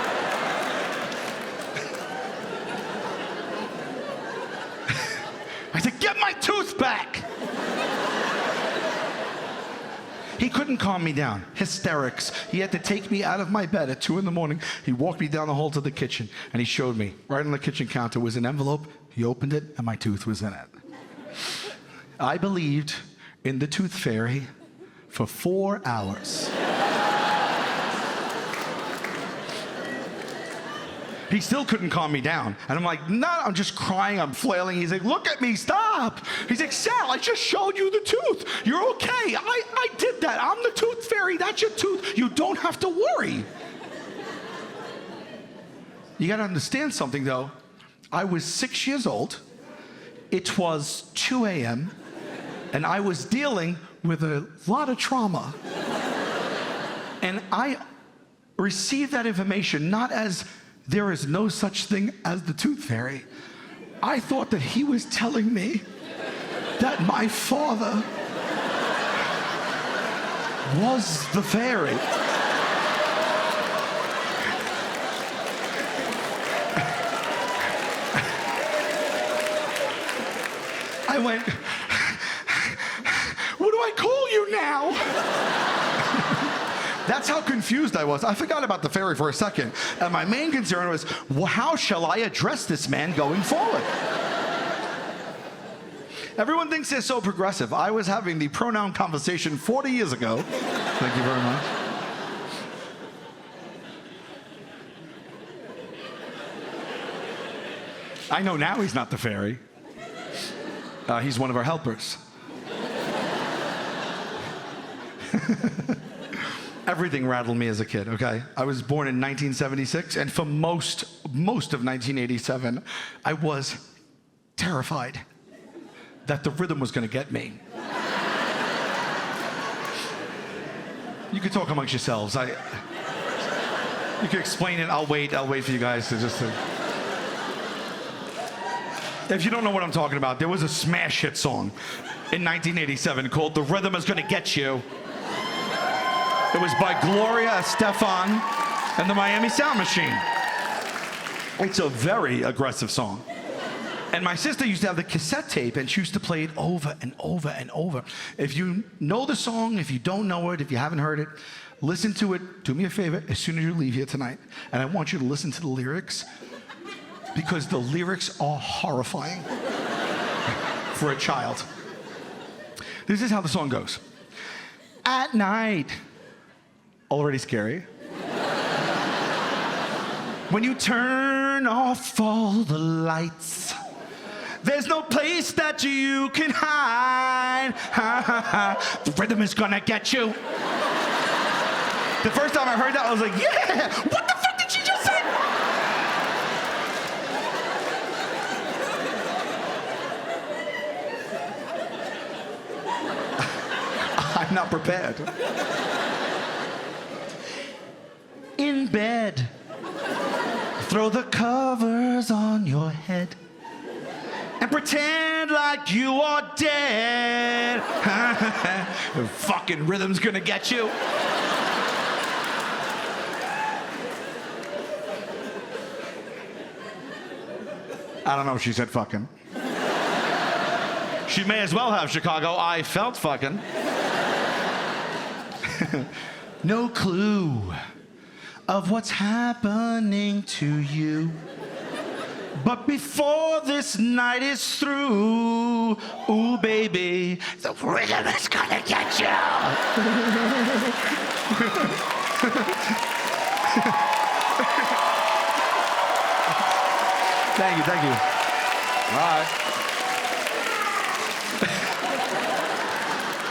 I said, get my tooth back! He couldn't calm me down. Hysterics. He had to take me out of my bed at 2 in the morning. He walked me down the hall to the kitchen, and he showed me. Right on the kitchen counter was an envelope. He opened it, and my tooth was in it. I believed in the tooth fairy for 4 hours. He still couldn't calm me down. And I'm like, no, I'm just crying, I'm flailing. He's like, look at me, stop. He's like, Sal, I just showed you the tooth. You're okay. I did that. I'm the tooth fairy. That's your tooth. You don't have to worry. You gotta understand something though. I was 6 years old. It was 2 a.m. and I was dealing with a lot of trauma. And I received that information not as there is no such thing as the tooth fairy. I thought that he was telling me that my father was the fairy. I went, what do I call you now? That's how confused I was. I forgot about the fairy for a second. And my main concern was, well, how shall I address this man going forward? Everyone thinks they're so progressive. I was having the pronoun conversation 40 years ago. Thank you very much. I know now he's not the fairy. He's one of our helpers. Everything rattled me as a kid, okay? I was born in 1976, and for most of 1987, I was terrified. that the rhythm was going to get me. You can talk amongst yourselves. You can explain it. I'll wait for you guys to just... If you don't know what I'm talking about, there was a smash hit song in 1987 called The Rhythm Is Gonna Get You. It was by Gloria Estefan and the Miami Sound Machine. It's a very aggressive song. And my sister used to have the cassette tape, and she used to play it over and over and over. If you know the song, if you don't know it, if you haven't heard it, listen to it. Do me a favor as soon as you leave here tonight, and I want you to listen to the lyrics, because the lyrics are horrifying for a child. This is how the song goes. At night, already scary. When you turn off all the lights, there's no place that you can hide. The rhythm is gonna get you. The first time I heard that, I was like, yeah! What the fuck did she just say? I'm not prepared. In bed, throw the covers on your head and pretend like you are dead. The fucking rhythm's gonna get you. I don't know if she said fucking. She may as well have, Chicago. I felt fucking. No clue of what's happening to you. But before this night is through, ooh, baby, the rhythm is gonna get you. Thank you. All right.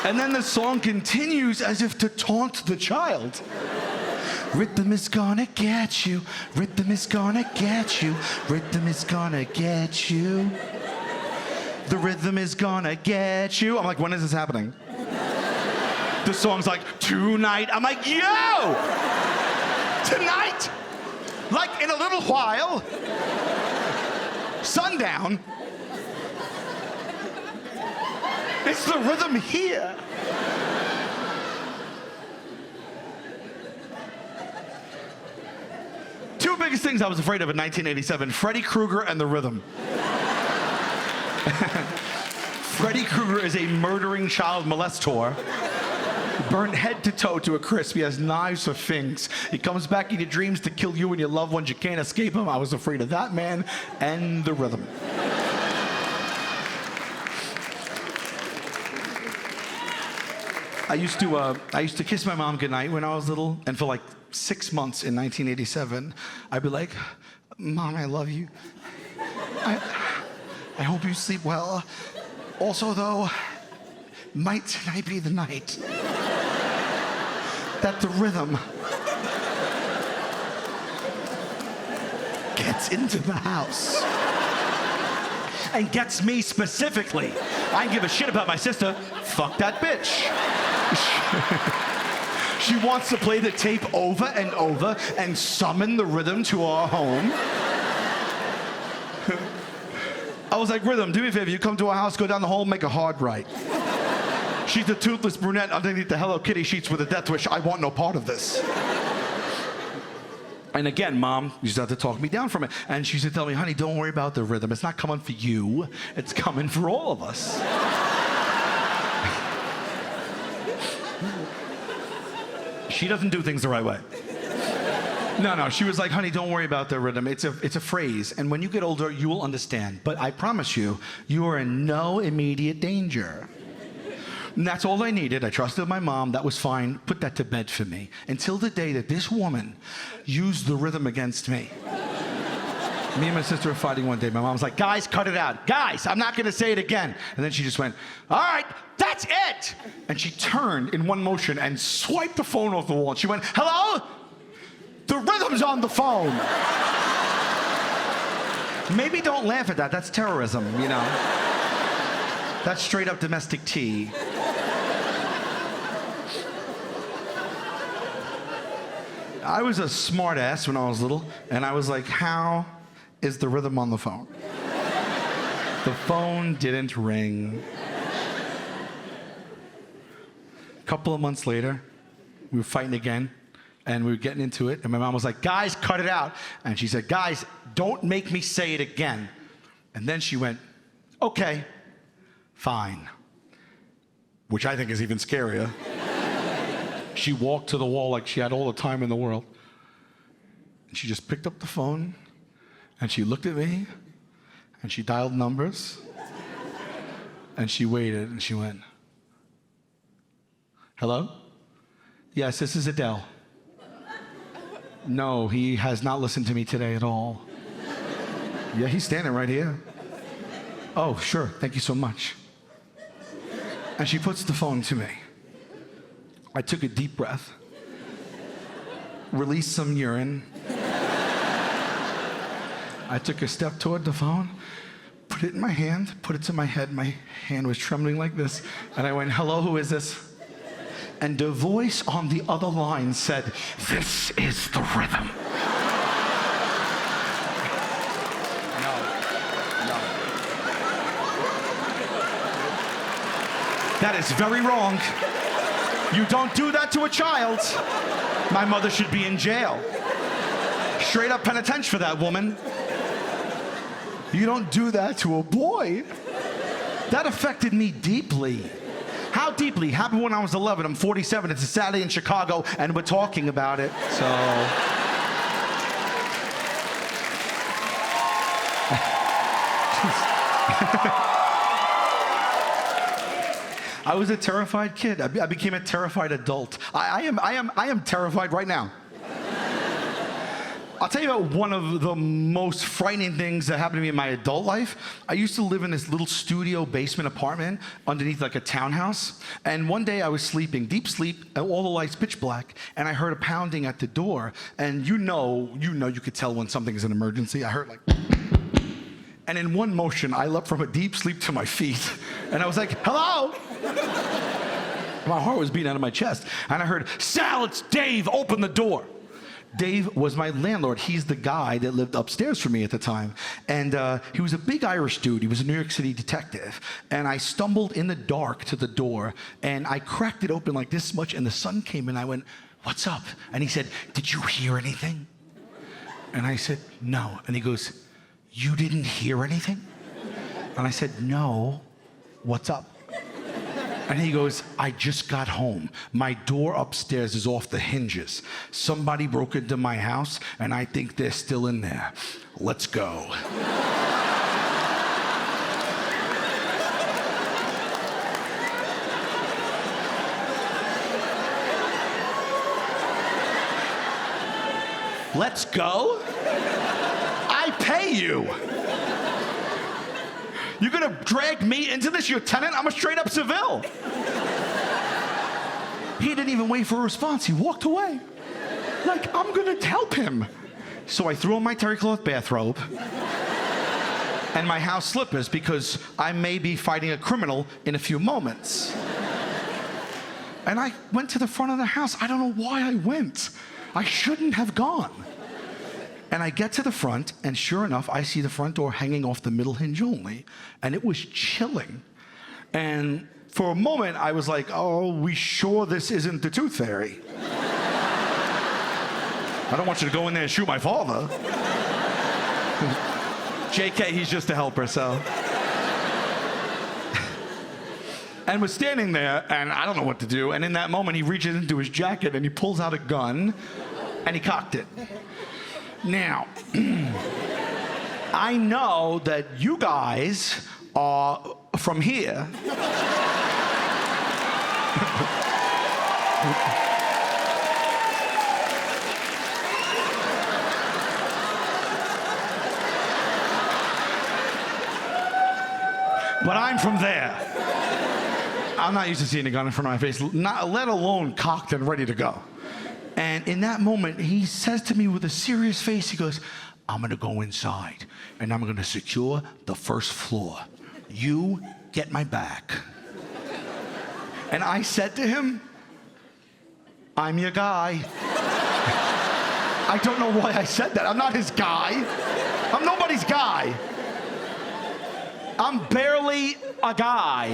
And then the song continues as if to taunt the child. Rhythm is gonna get you. Rhythm is gonna get you. Rhythm is gonna get you. The rhythm is gonna get you. I'm like, when is this happening? The song's like, tonight. I'm like, yo! Tonight? Like in a little while? Sundown? It's the rhythm here. Two biggest things I was afraid of in 1987, Freddy Krueger and the rhythm. Freddy Krueger is a murdering child molestor, burnt head to toe to a crisp. He has knives for fangs. He comes back in your dreams to kill you and your loved ones. You can't escape him. I was afraid of that man and the rhythm. I used to kiss my mom goodnight when I was little, and for like 6 months in 1987, I'd be like, Mom, I love you. I hope you sleep well. Also, though, might tonight be the night that the rhythm gets into the house and gets me specifically. I don't give a shit about my sister. Fuck that bitch. She wants to play the tape over and over and summon the rhythm to our home. I was like, Rhythm, do me a favor. You come to our house, go down the hall, make a hard right. She's the toothless brunette underneath the Hello Kitty sheets with a death wish. I want no part of this. And again, Mom used to have to talk me down from it. And she used to tell me, honey, don't worry about the rhythm. It's not coming for you. It's coming for all of us. She doesn't do things the right way. No, she was like, honey, don't worry about the rhythm. It's a phrase, and when you get older, you will understand. But I promise you, you are in no immediate danger. And that's all I needed. I trusted my mom. That was fine. Put that to bed for me. Until the day that this woman used the rhythm against me. Me and my sister were fighting one day. My mom was like, guys, cut it out. Guys, I'm not going to say it again. And then she just went, all right, that's it. And she turned in one motion and swiped the phone off the wall. And she went, hello? The rhythm's on the phone. Maybe don't laugh at that. That's terrorism, you know. That's straight up domestic tea. I was a smart ass when I was little, and I was like, how is the rhythm on the phone? The phone didn't ring. A couple of months later, we were fighting again, and we were getting into it, and my mom was like, guys, cut it out. And she said, guys, don't make me say it again. And then she went, okay, fine. Which I think is even scarier. She walked to the wall like she had all the time in the world. And she just picked up the phone, and she looked at me, and she dialed numbers, and she waited, and she went, hello? Yes, this is Adele. No, he has not listened to me today at all. Yeah, he's standing right here. Oh, sure, thank you so much. And she puts the phone to me. I took a deep breath, released some urine. I took a step toward the phone, put it in my hand, put it to my head. My hand was trembling like this. And I went, hello, who is this? And the voice on the other line said, this is the rhythm. No. That is very wrong. You don't do that to a child. My mother should be in jail. Straight up penitentiary for that woman. You don't do that to a boy. That affected me deeply. How deeply? Happened when I was 11. I'm 47. It's a Saturday in Chicago, and we're talking about it. So. I was a terrified kid. I became a terrified adult. I am terrified right now. I'll tell you about one of the most frightening things that happened to me in my adult life. I used to live in this little studio basement apartment underneath like a townhouse. And one day I was sleeping, deep sleep, and all the lights pitch black, and I heard a pounding at the door. And you could tell when something is an emergency. I heard like, and in one motion, I leapt from a deep sleep to my feet. And I was like, hello? My heart was beating out of my chest. And I heard, Sal, it's Dave, open the door. Dave was my landlord. He's the guy that lived upstairs from me at the time. And he was a big Irish dude. He was a New York City detective. And I stumbled in the dark to the door, and I cracked it open like this much, and the sun came in. I went, what's up? And he said, did you hear anything? And I said, no. And he goes, you didn't hear anything? And I said, no. What's up? And he goes, I just got home. My door upstairs is off the hinges. Somebody broke into my house, and I think they're still in there. Let's go. Let's go? I pay you. You're gonna drag me into this? You're a tenant? I'm a straight up civil. He didn't even wait for a response. He walked away. Like, I'm gonna help him. So I threw on my terry cloth bathrobe and my house slippers because I may be fighting a criminal in a few moments. And I went to the front of the house. I don't know why I went. I shouldn't have gone. And I get to the front, and sure enough, I see the front door hanging off the middle hinge only, and it was chilling. And for a moment, I was like, oh, we sure this isn't the Tooth Fairy? I don't want you to go in there and shoot my father. JK, he's just a helper, so. And we're standing there, and I don't know what to do, and in that moment, he reaches into his jacket, and he pulls out a gun, and he cocked it. Now, I know that you guys are from here. But I'm from there. I'm not used to seeing a gun in front of my face, not, let alone cocked and ready to go. And in that moment, he says to me with a serious face, he goes, I'm gonna go inside and I'm gonna secure the first floor. You get my back. And I said to him, I'm your guy. I don't know why I said that. I'm not his guy. I'm nobody's guy. I'm barely a guy.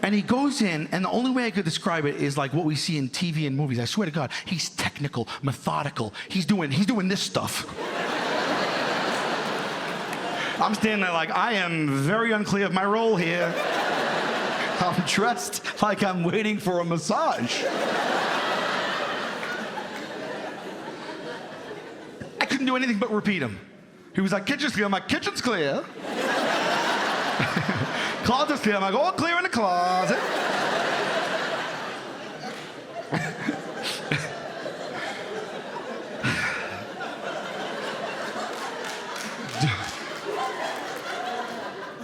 And he goes in, and the only way I could describe it is like what we see in TV and movies. I swear to God, he's technical, methodical. He's doing this stuff. I'm standing there like, I am very unclear of my role here. I'm dressed like I'm waiting for a massage. I couldn't do anything but repeat him. He was like, kitchen's clear. I'm like, kitchen's clear. Closet's clear. I'm like, all clear in the closet.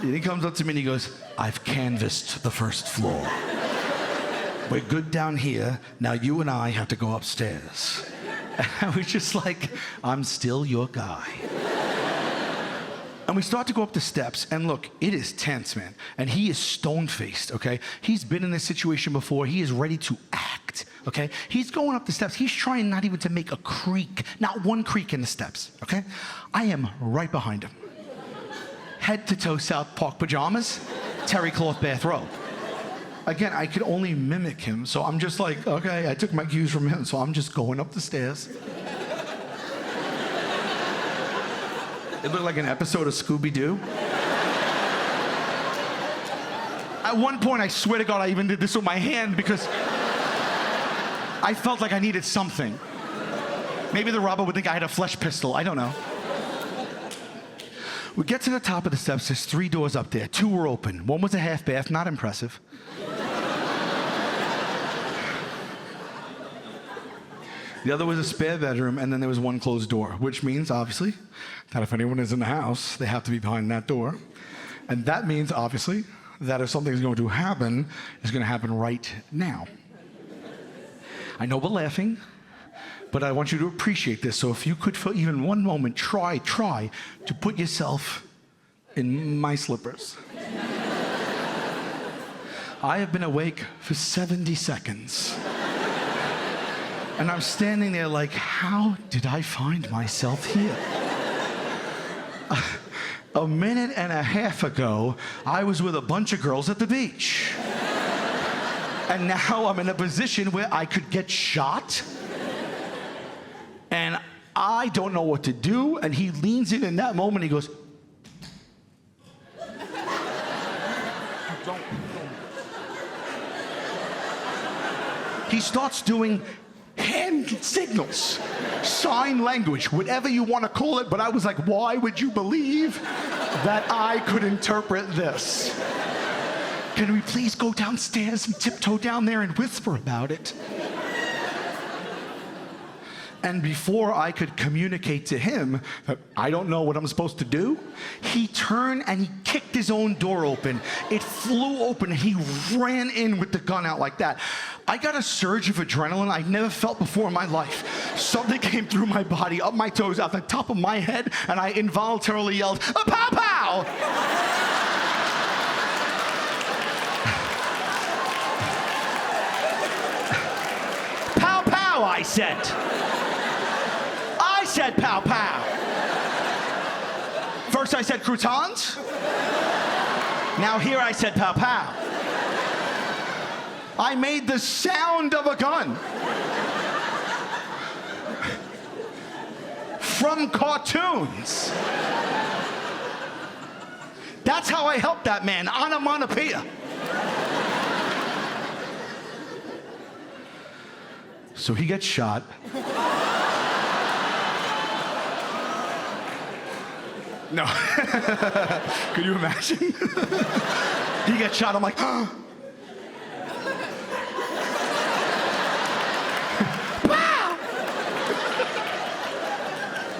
And he comes up to me and he goes, I've canvassed the first floor. We're good down here. Now you and I have to go upstairs. And I was just like, I'm still your guy. And we start to go up the steps, and look, it is tense, man. And he is stone-faced, okay? He's been in this situation before. He is ready to act, okay? He's going up the steps. He's trying not even to make a creak, not one creak in the steps, okay? I am right behind him. Head to toe South Park pajamas, terry cloth bathrobe. Again, I could only mimic him, so I'm just like, okay, I took my cues from him, so I'm just going up the stairs. It looked like an episode of Scooby-Doo. At one point, I swear to God, I even did this with my hand because I felt like I needed something. Maybe the robber would think I had a flesh pistol. I don't know. We get to the top of the steps. There's 3 doors up there. 2 were open. One was a half bath, not impressive. The other was a spare bedroom, and then there was one closed door, which means, obviously, that if anyone is in the house, they have to be behind that door. And that means, obviously, that if something is going to happen, it's going to happen right now. I know we're laughing, but I want you to appreciate this. So if you could, for even one moment, try to put yourself in my slippers. I have been awake for 70 seconds. And I'm standing there like, how did I find myself here? A minute and a half ago, I was with a bunch of girls at the beach. And now I'm in a position where I could get shot. And I don't know what to do. And he leans in that moment, he goes, don't. He starts doing hand signals, sign language, whatever you want to call it, but I was like, why would you believe that I could interpret this? Can we please go downstairs and tiptoe down there and whisper about it? And before I could communicate to him that I don't know what I'm supposed to do, he turned and he kicked his own door open. It flew open and he ran in with the gun out like that. I got a surge of adrenaline I've never felt before in my life. Something came through my body, up my toes, out the top of my head, and I involuntarily yelled, "Pow, pow!" Pow, pow, I said. I said pow, pow. First I said croutons. Now here I said pow, pow. I made the sound of a gun. From cartoons. That's how I helped that man, onomatopoeia. So he gets shot. No. Could you imagine? He gets shot, I'm like, oh.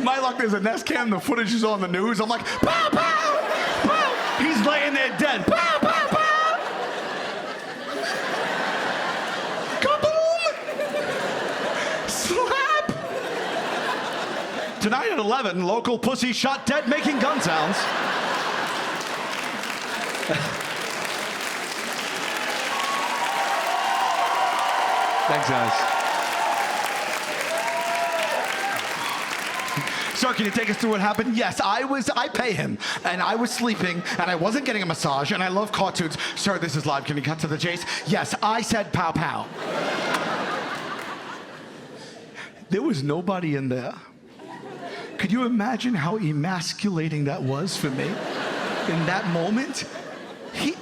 My luck, there's a Nest Cam, the footage is on the news. I'm like, pow, pow, pow. He's laying there dead. Pow, pow, pow. Kaboom. Slap. Tonight at 11, local pussy shot dead making gun sounds. Thanks, guys. Sir, can you take us through what happened? Yes, I pay him, and I was sleeping, and I wasn't getting a massage, and I love cartoons. Sir, this is live. Can you cut to the chase? Yes, I said pow pow. There was nobody in there. Could you imagine how emasculating that was for me in that moment?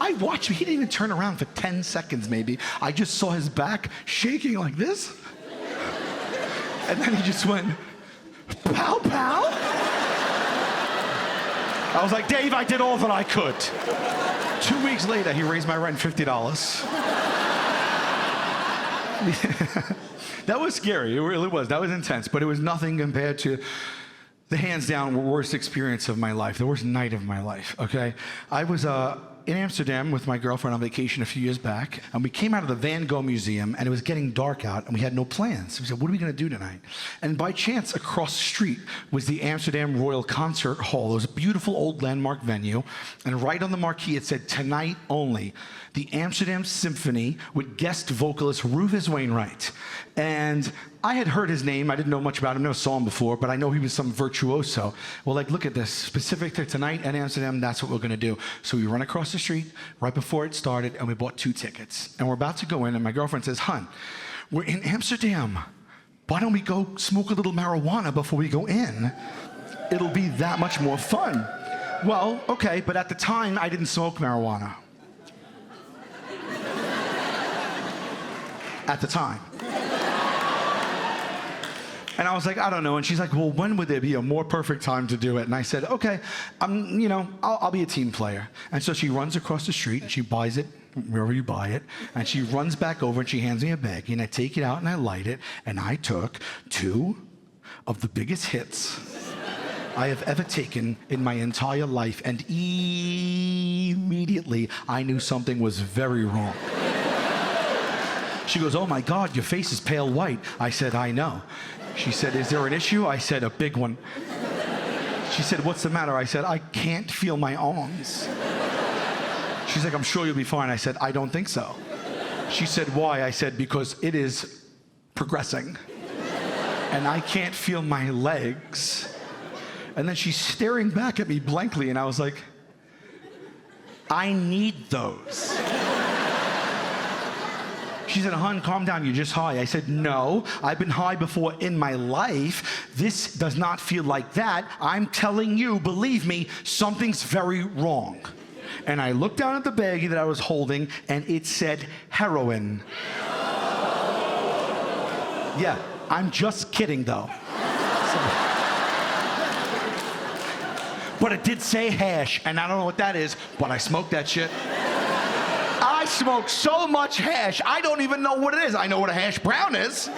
I watched him. He didn't even turn around for 10 seconds, maybe. I just saw his back shaking like this. And then he just went, pow, pow. I was like, Dave, I did all that I could. 2 weeks later, he raised my rent $50. That was scary. It really was. That was intense. But it was nothing compared to the hands down worst experience of my life, the worst night of my life, okay? I was in Amsterdam with my girlfriend on vacation a few years back, and we came out of the Van Gogh Museum, and it was getting dark out, and we had no plans. We said, what are we gonna do tonight? And by chance, across the street was the Amsterdam Royal Concert Hall. It was a beautiful old landmark venue, and right on the marquee it said, tonight only, the Amsterdam Symphony with guest vocalist Rufus Wainwright. And I had heard his name. I didn't know much about him, never saw him before, but I know he was some virtuoso. Well, like, look at this. Specific to tonight in Amsterdam, that's what we're gonna do. So we run across the street right before it started, and we bought 2 tickets. And we're about to go in, and my girlfriend says, hun, we're in Amsterdam. Why don't we go smoke a little marijuana before we go in? It'll be that much more fun. Well, okay, but at the time, I didn't smoke marijuana. At the time. And I was like, I don't know. And she's like, well, when would there be a more perfect time to do it? And I said, okay, I'll be a team player. And so she runs across the street and she buys it wherever you buy it. And she runs back over and she hands me a bag. And I take it out and I light it. And I took 2 of the biggest hits I have ever taken in my entire life. And immediately I knew something was very wrong. She goes, oh my God, your face is pale white. I said, I know. She said, is there an issue? I said, a big one. She said, what's the matter? I said, I can't feel my arms. She's like, I'm sure you'll be fine. I said, I don't think so. She said, why? I said, because it is progressing. And I can't feel my legs. And then she's staring back at me blankly, and I was like, I need those. She said, hun, calm down, you're just high. I said, no, I've been high before in my life. This does not feel like that. I'm telling you, believe me, something's very wrong. And I looked down at the baggie that I was holding, and it said heroin. Yeah, I'm just kidding, though. But it did say hash, and I don't know what that is, but I smoked that shit. I smoked so much hash, I don't even know what it is. I know what a hash brown is,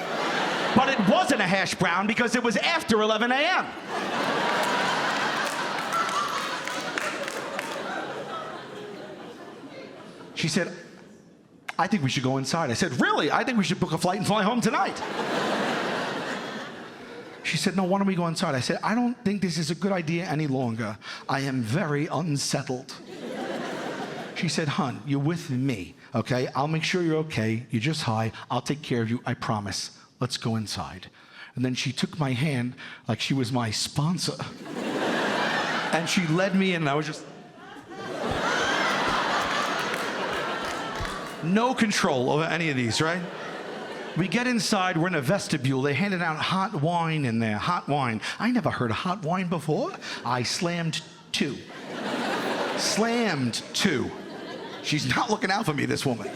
but it wasn't a hash brown because it was after 11 a.m. She said, I think we should go inside. I said, really? I think we should book a flight and fly home tonight. She said, no, why don't we go inside? I said, I don't think this is a good idea any longer. I am very unsettled. She said, hun, you're with me, okay? I'll make sure you're okay. You're just high. I'll take care of you, I promise. Let's go inside. And then she took my hand like she was my sponsor. And she led me in, and I was just... no control over any of these, right? We get inside, we're in a vestibule. They handed out hot wine in there, hot wine. I never heard of hot wine before. I slammed 2. Slammed 2. She's not looking out for me, this woman.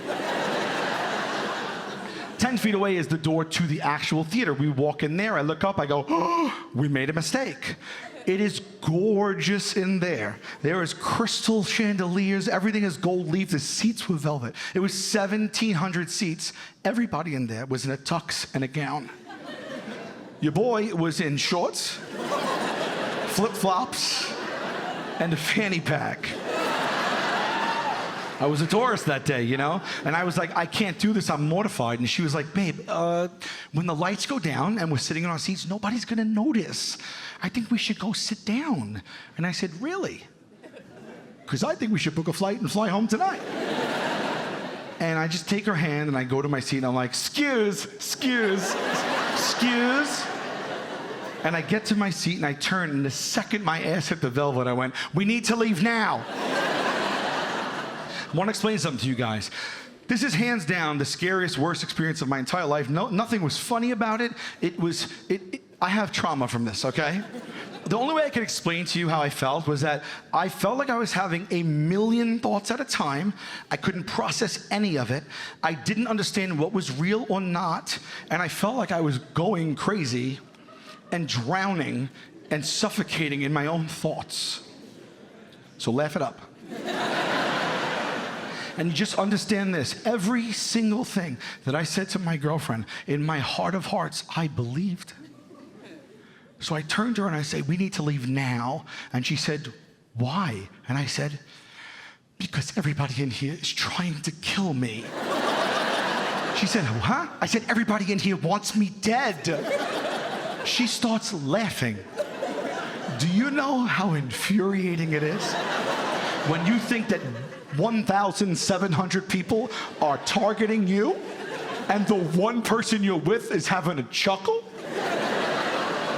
10 feet away is the door to the actual theater. We walk in there, I look up, I go, oh, we made a mistake. It is gorgeous in there. There is crystal chandeliers, everything is gold leaf, the seats were velvet. It was 1,700 seats. Everybody in there was in a tux and a gown. Your boy was in shorts, flip-flops, and a fanny pack. I was a tourist that day, you know? And I was like, I can't do this, I'm mortified. And she was like, babe, when the lights go down and we're sitting in our seats, nobody's gonna notice. I think we should go sit down. And I said, really? because I think we should book a flight and fly home tonight. And I just take her hand and I go to my seat and I'm like, excuse. And I get to my seat and I turn, and the second my ass hit the velvet, I went, we need to leave now. I want to explain something to you guys. This is hands down the scariest, worst experience of my entire life. Nothing was funny about it. I have trauma from this, okay? The only way I could explain to you how I felt was that I felt like I was having a million thoughts at a time. I couldn't process any of it. I didn't understand what was real or not. And I felt like I was going crazy and drowning and suffocating in my own thoughts. So laugh it up. And you just understand this. Every single thing that I said to my girlfriend, in my heart of hearts, I believed. So I turned to her and I said, we need to leave now. And she said, why? And I said, because everybody in here is trying to kill me. She said, huh? I said, everybody in here wants me dead. She starts laughing. Do you know how infuriating it is when you think that 1,700 people are targeting you and the one person you're with is having a chuckle?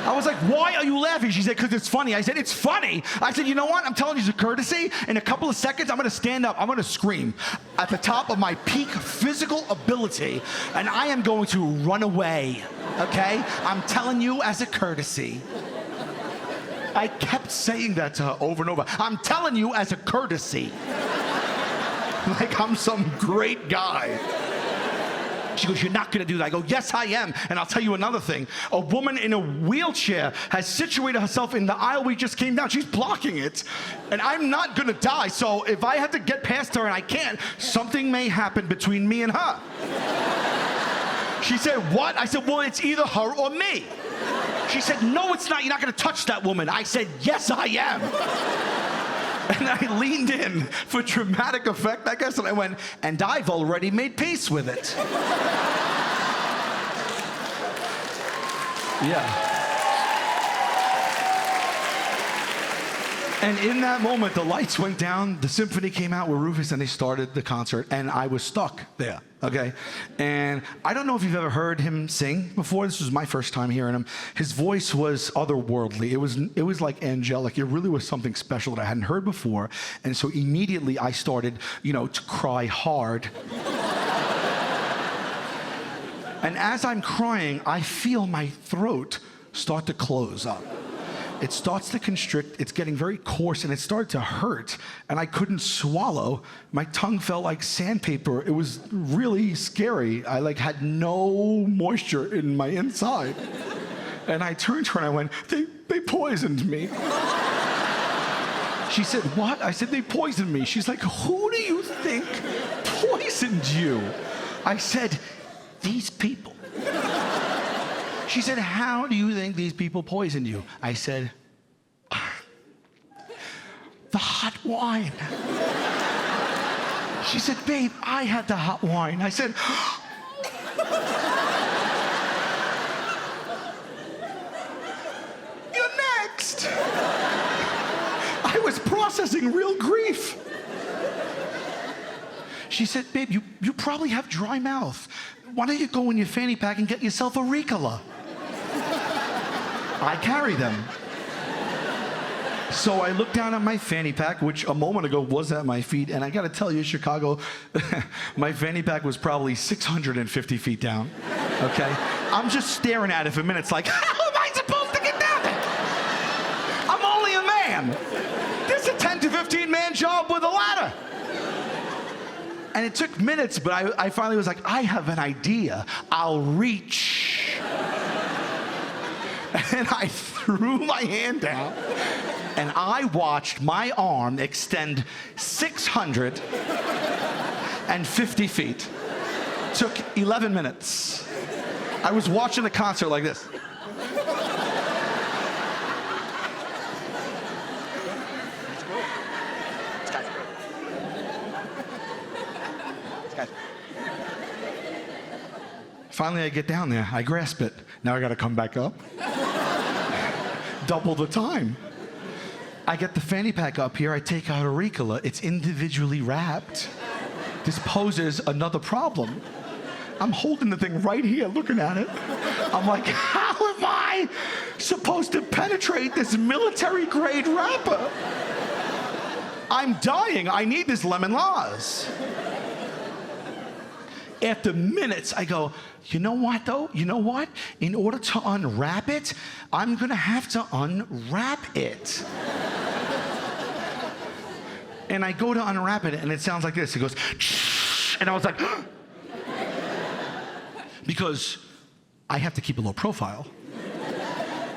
I was like, why are you laughing? She said, because it's funny. I said, it's funny? I said, you know what? I'm telling you as a courtesy. In a couple of seconds, I'm going to stand up. I'm going to scream at the top of my peak physical ability, and I am going to run away, okay? I'm telling you as a courtesy. I kept saying that to her over and over. I'm telling you as a courtesy. Like I'm some great guy. She goes, you're not going to do that. I go, yes, I am. And I'll tell you another thing. A woman in a wheelchair has situated herself in the aisle we just came down. She's blocking it. And I'm not going to die. So if I have to get past her and I can't, something may happen between me and her. She said, what? I said, well, it's either her or me. She said, no, it's not. You're not going to touch that woman. I said, yes, I am. And I leaned in for dramatic effect, I guess, and I went, and I've already made peace with it. Yeah. And in that moment, the lights went down, the symphony came out with Rufus, and they started the concert, and I was stuck there, okay? And I don't know if you've ever heard him sing before. This was my first time hearing him. His voice was otherworldly. It was like angelic. It really was something special that I hadn't heard before. And so immediately I started, to cry hard. And as I'm crying, I feel my throat start to close up. It starts to constrict, it's getting very coarse, and it started to hurt, and I couldn't swallow. My tongue felt like sandpaper. It was really scary. I had no moisture in my inside. And I turned to her and I went, they poisoned me. She said, what? I said, they poisoned me. She's like, who do you think poisoned you? I said, these people. She said, how do you think these people poisoned you? I said, the hot wine. She said, babe, I had the hot wine. I said, you're next. I was processing real grief. She said, babe, you probably have dry mouth. Why don't you go in your fanny pack and get yourself a Ricola? I carry them. So I looked down at my fanny pack, which a moment ago was at my feet, and I gotta tell you, Chicago, my fanny pack was probably 650 feet down, okay? I'm just staring at it for minutes like, how am I supposed to get down there? I'm only a man. This is a 10 to 15 man job with a ladder. And it took minutes, but I finally was like, I have an idea. I'll reach. And I threw my hand out, and I watched my arm extend 650 feet. Took 11 minutes. I was watching the concert like this. Finally, I get down there. I grasp it. Now I got to come back up. Double the time. I get the fanny pack up here, I take out a Ricola, it's individually wrapped. This poses another problem. I'm holding the thing right here, looking at it. I'm like, how am I supposed to penetrate this military-grade wrapper? I'm dying, I need this lemon Laz. After minutes, I go, you know what though? You know what? In order to unwrap it, I'm gonna have to unwrap it. And I go to unwrap it, and it sounds like this. It goes, and I was like, because I have to keep a low profile.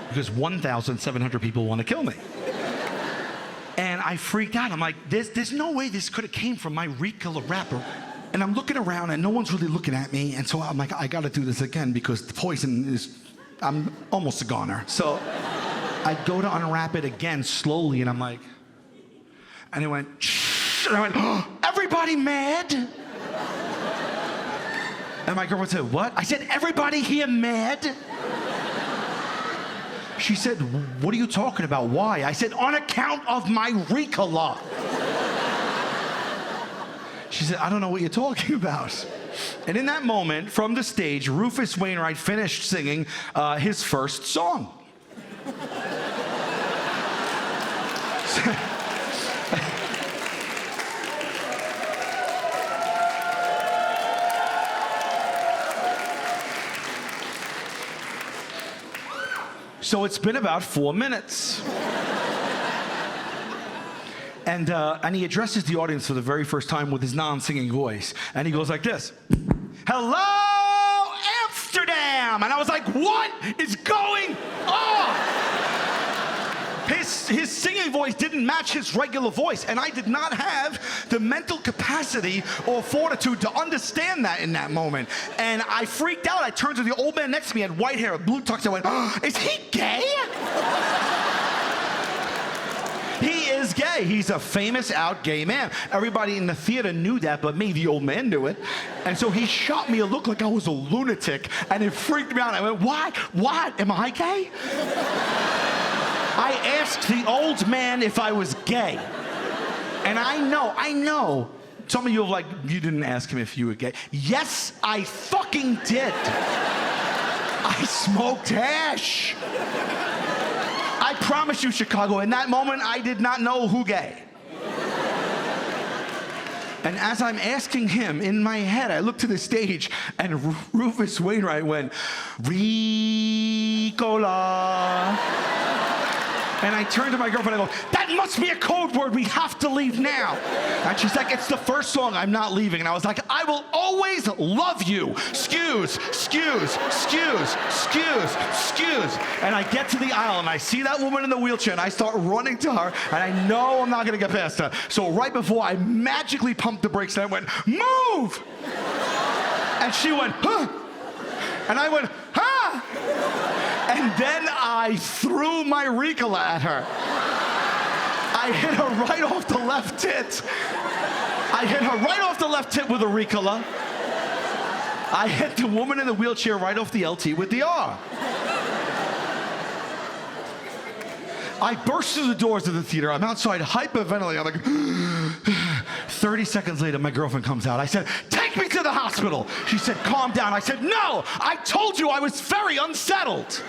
Because 1,700 people want to kill me. And I freaked out. I'm like, there's no way this could have came from my Ricola wrapper. And I'm looking around, and no one's really looking at me. And so I'm like, I got to do this again because the poison is, I'm almost a goner. So I go to unwrap it again slowly, and I'm like, and it went, and I went, oh, everybody mad? And my girlfriend said, what? I said, everybody here mad? She said, what are you talking about? Why? I said, on account of my Ricola. She said, I don't know what you're talking about. And in that moment, from the stage, Rufus Wainwright finished singing his first song. So it's been about 4 minutes. And he addresses the audience for the very first time with his non-singing voice. And he goes like this. Hello, Amsterdam! And I was like, what is going on? His singing voice didn't match his regular voice, and I did not have the mental capacity or fortitude to understand that in that moment. And I freaked out. I turned to the old man next to me, had white hair, a blue tux. I went, oh, is he gay? He is gay. He's a famous out gay man. Everybody in the theater knew that, but me, the old man, knew it. And so he shot me a look like I was a lunatic, and it freaked me out. I went, what? What? Am I gay? I asked the old man if I was gay. And I know, some of you are like, you didn't ask him if you were gay. Yes, I fucking did. I smoked hash. I promise you, Chicago, in that moment, I did not know who gay. And as I'm asking him, in my head, I looked to the stage, and Rufus Wainwright went, Ricola. And I turned to my girlfriend and I go, that must be a code word. We have to leave now. And she's like, it's the first song. I'm not leaving. And I was like, I will always love you. Excuse. And I get to the aisle and I see that woman in the wheelchair and I start running to her and I know I'm not going to get past her. So right before I magically pumped the brakes and I went, move! And she went, huh? And I went, huh? And then I threw my Ricola at her. I hit her right off the left tit. With a Ricola. I hit the woman in the wheelchair right off the LT with the R. I burst through the doors of the theater. I'm outside hyperventilating. I'm like, 30 seconds later, my girlfriend comes out. I said, take me to the hospital. She said, calm down. I said, no, I told you I was very unsettled.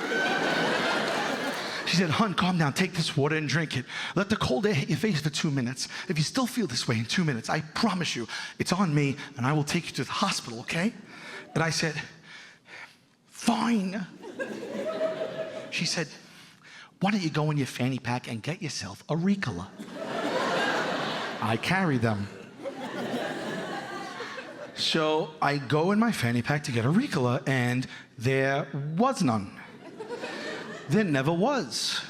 She said, hun, calm down. Take this water and drink it. Let the cold air hit your face for 2 minutes. If you still feel this way in 2 minutes, I promise you, it's on me, and I will take you to the hospital, okay? And I said, fine. She said, why don't you go in your fanny pack and get yourself a Ricola? I carry them. So I go in my fanny pack to get a Ricola, and there was none. There never was.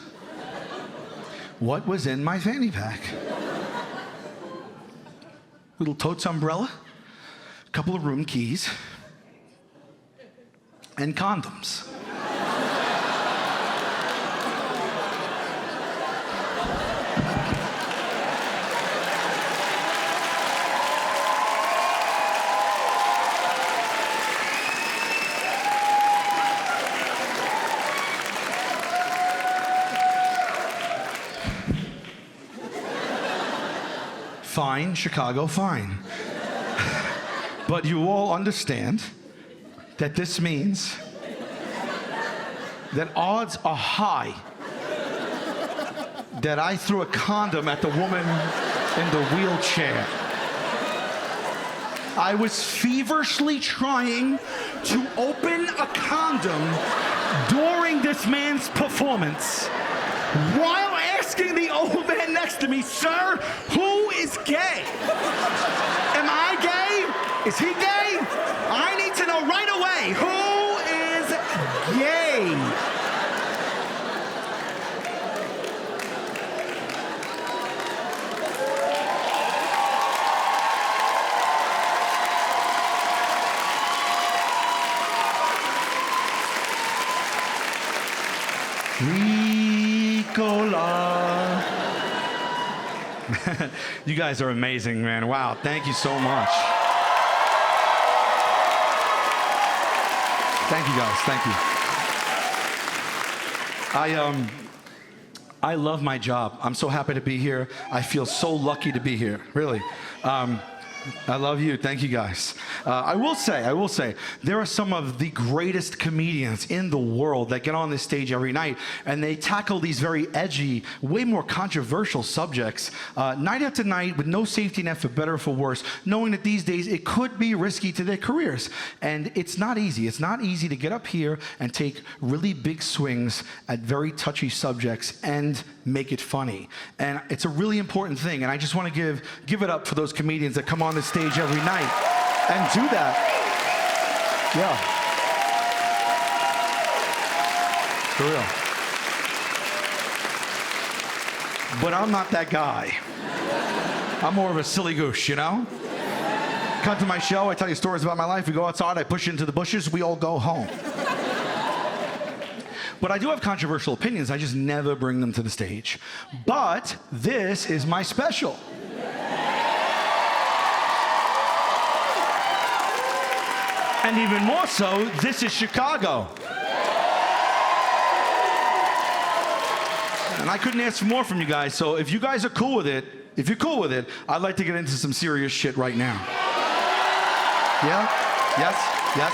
What was in my fanny pack? Little totes umbrella, a couple of room keys, and condoms. fine, Chicago, fine. But you all understand that this means that odds are high that I threw a condom at the woman in the wheelchair. I was feverishly trying to open a condom during this man's performance while asking the old man next to me, "Sir, who is gay? Am I gay? Is he gay? I need to know right away, who is gay?" Ricola. You guys are amazing, man. Wow, thank you so much. Thank you, guys. Thank you. I love my job. I'm so happy to be here. I feel so lucky to be here, really. I love you. Thank you, guys. I will say, there are some of the greatest comedians in the world that get on this stage every night, and they tackle these very edgy, way more controversial subjects, night after night, with no safety net for better or for worse, knowing that these days it could be risky to their careers. And it's not easy. It's not easy to get up here and take really big swings at very touchy subjects and make it funny. And it's a really important thing, and I just want to give it up for those comedians that come on the stage every night and do that. Yeah. For real. But I'm not that guy. I'm more of a silly goose, you know? Come to my show, I tell you stories about my life, we go outside, I push into the bushes, we all go home. But I do have controversial opinions, I just never bring them to the stage. But this is my special. And even more so, this is Chicago. And I couldn't ask for more from you guys, so if you guys are cool with it, if you're cool with it, I'd like to get into some serious shit right now. Yeah? Yes? Yes?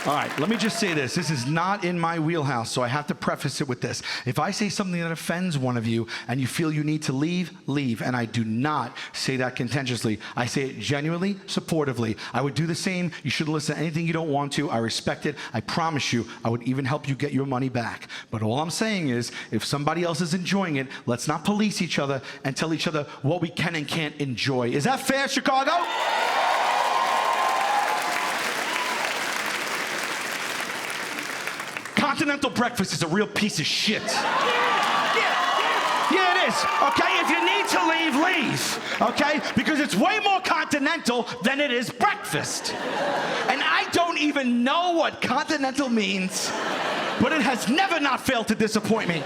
All right, let me just say this. This is not in my wheelhouse, so I have to preface it with this. If I say something that offends one of you and you feel you need to leave, leave. And I do not say that contentiously. I say it genuinely, supportively. I would do the same. You shouldn't listen to anything you don't want to. I respect it. I promise you, I would even help you get your money back. But all I'm saying is, if somebody else is enjoying it, let's not police each other and tell each other what we can and can't enjoy. Is that fair, Chicago? Continental breakfast is a real piece of shit. Yeah, it is. Okay, if you need to leave, leave. Okay, because it's way more continental than it is breakfast. And I don't even know what continental means, but it has never not failed to disappoint me.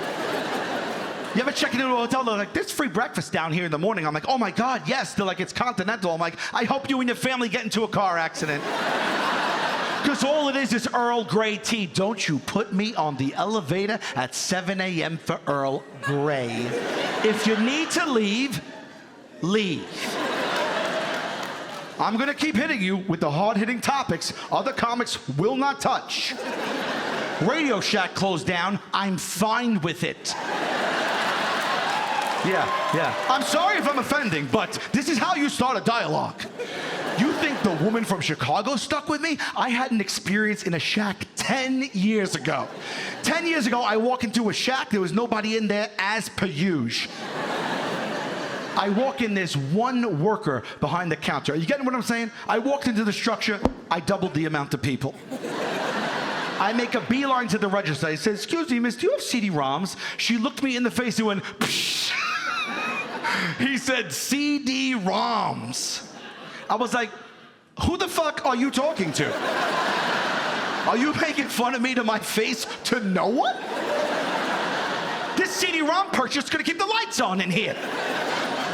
You ever check into a hotel, they're like, there's free breakfast down here in the morning. I'm like, oh my God, yes. They're like, it's continental. I'm like, I hope you and your family get into a car accident. Because all it is Earl Grey tea. Don't you put me on the elevator at 7 a.m. for Earl Grey. If you need to leave, leave. I'm going to keep hitting you with the hard-hitting topics other comics will not touch. Radio Shack closed down. I'm fine with it. Yeah. I'm sorry if I'm offending, but this is how you start a dialogue. You think the woman from Chicago stuck with me? I had an experience in a shack 10 years ago. 10 years ago, I walk into a shack, there was nobody in there as per usual. I walk in, there's one worker behind the counter. Are you getting what I'm saying? I walked into the structure, I doubled the amount of people. I make a beeline to the register. I said, excuse me, miss, do you have CD-ROMs? She looked me in the face and went, psh. He said, CD-ROMs. I was like, who the fuck are you talking to? Are you making fun of me to my face to no one? This CD-ROM purchase is gonna keep the lights on in here.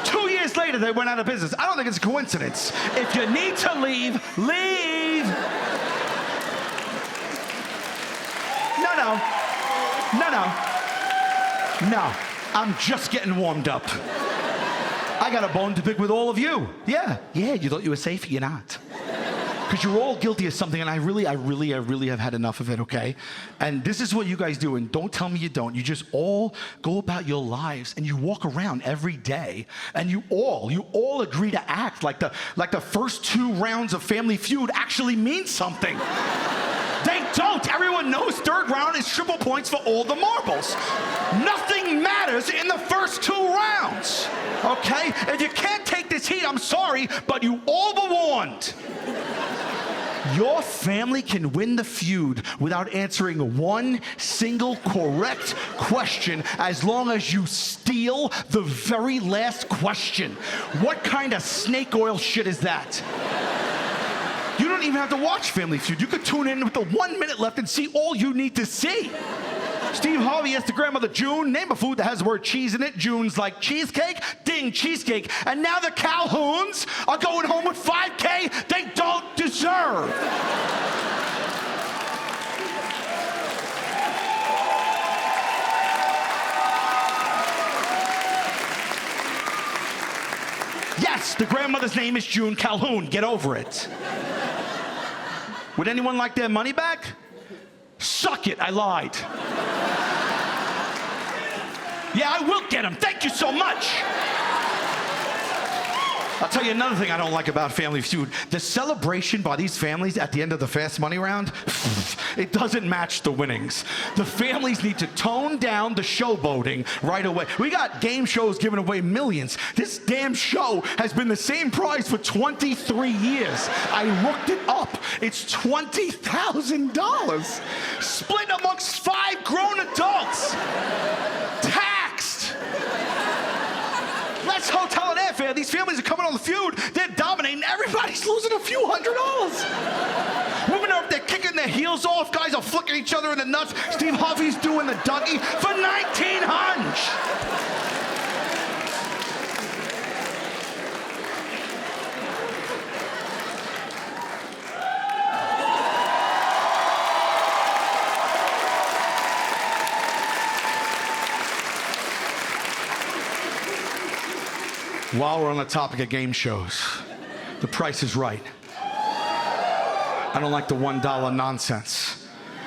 2 years later, they went out of business. I don't think it's a coincidence. If you need to leave, leave. No. I'm just getting warmed up. I got a bone to pick with all of you. Yeah, you thought you were safe? You're not. Because you're all guilty of something, and I really have had enough of it, okay? And this is what you guys do, and don't tell me you don't. You just all go about your lives, and you walk around every day, and you all agree to act like the first 2 rounds of Family Feud actually mean something. They don't. Everyone knows 3rd round is triple points for all the marbles. Nothing matters in the first 2 rounds, okay? If you can't take this heat, I'm sorry, but you all were warned. Your family can win the feud without answering one single correct question as long as you steal the very last question. What kind of snake oil shit is that? You don't even have to watch Family Feud. You could tune in with the 1 minute left and see all you need to see. Steve Harvey asked the grandmother June, name a food that has the word cheese in it. June's like, cheesecake? Ding, cheesecake. And now the Calhouns are going home with $5K they don't deserve. Yes, the grandmother's name is June Calhoun. Get over it. Would anyone like their money back? Suck it, I lied. Yeah, I will get them. Thank you so much. I'll tell you another thing I don't like about Family Feud. The celebration by these families at the end of the fast money round, it doesn't match the winnings. The families need to tone down the showboating right away. We got game shows giving away millions. This damn show has been the same prize for 23 years. I looked it up. It's $20,000. Split amongst 5 grown adults. Taxed. Less hotel and airfare. These families are coming on the feud. They're dominating. Everybody's losing a few $100s. Women are up there kicking their heels off. Guys are flicking each other in the nuts. Steve Harvey's doing the Dougie for $1,900. While we're on the topic of game shows, The Price is Right. I don't like the $1 nonsense.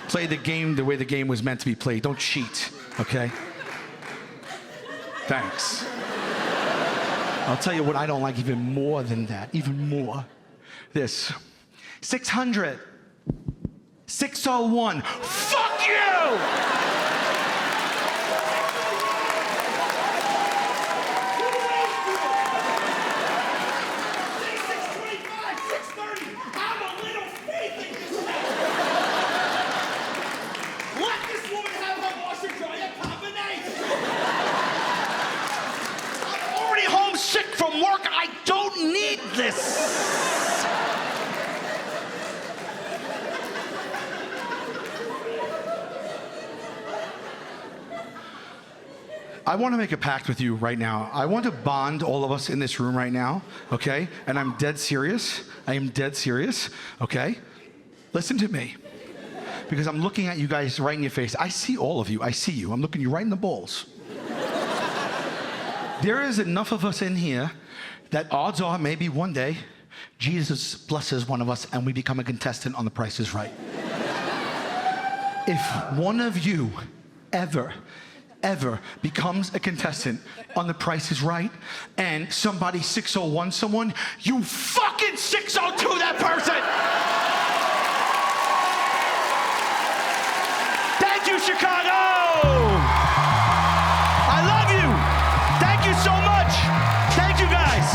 Play the game the way the game was meant to be played. Don't cheat, okay? Thanks. I'll tell you what I don't like even more than that, even more. This. 600. 601. Fuck you! From work, I don't need this. I want to make a pact with you right now. I want to bond all of us in this room right now, okay? And I'm dead serious. I am dead serious, okay? Listen to me. Because I'm looking at you guys right in your face. I see all of you. I see you. I'm looking you right in the balls. There is enough of us in here that odds are maybe one day Jesus blesses one of us and we become a contestant on The Price is Right. If one of you ever becomes a contestant on The Price is Right and somebody 601 someone, you fucking 602 that person! Thank you, Chicago! I love you! Thank you so much. Thank you, guys.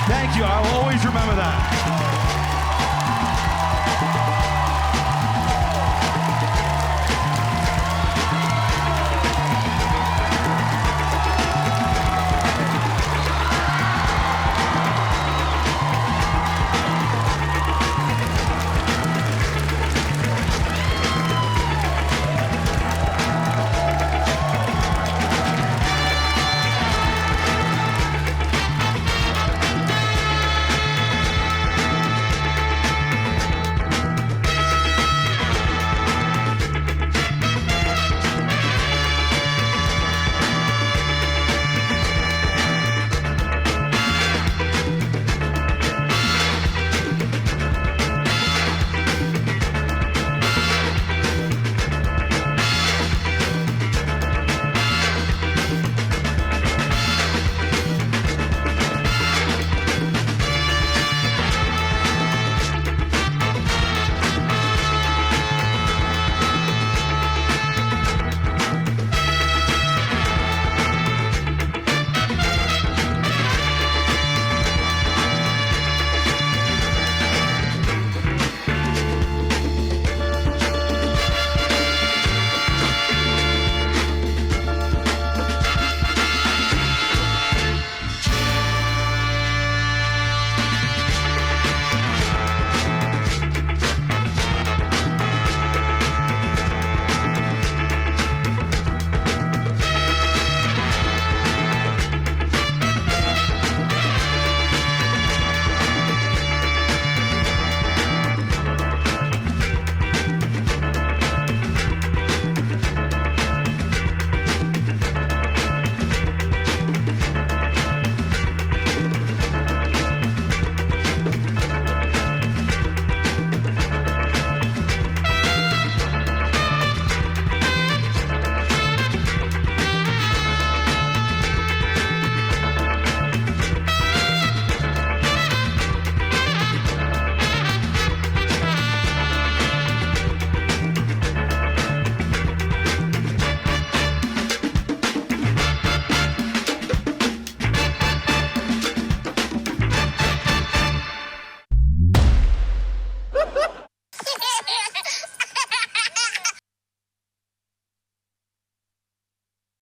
Thank you. I will always remember that.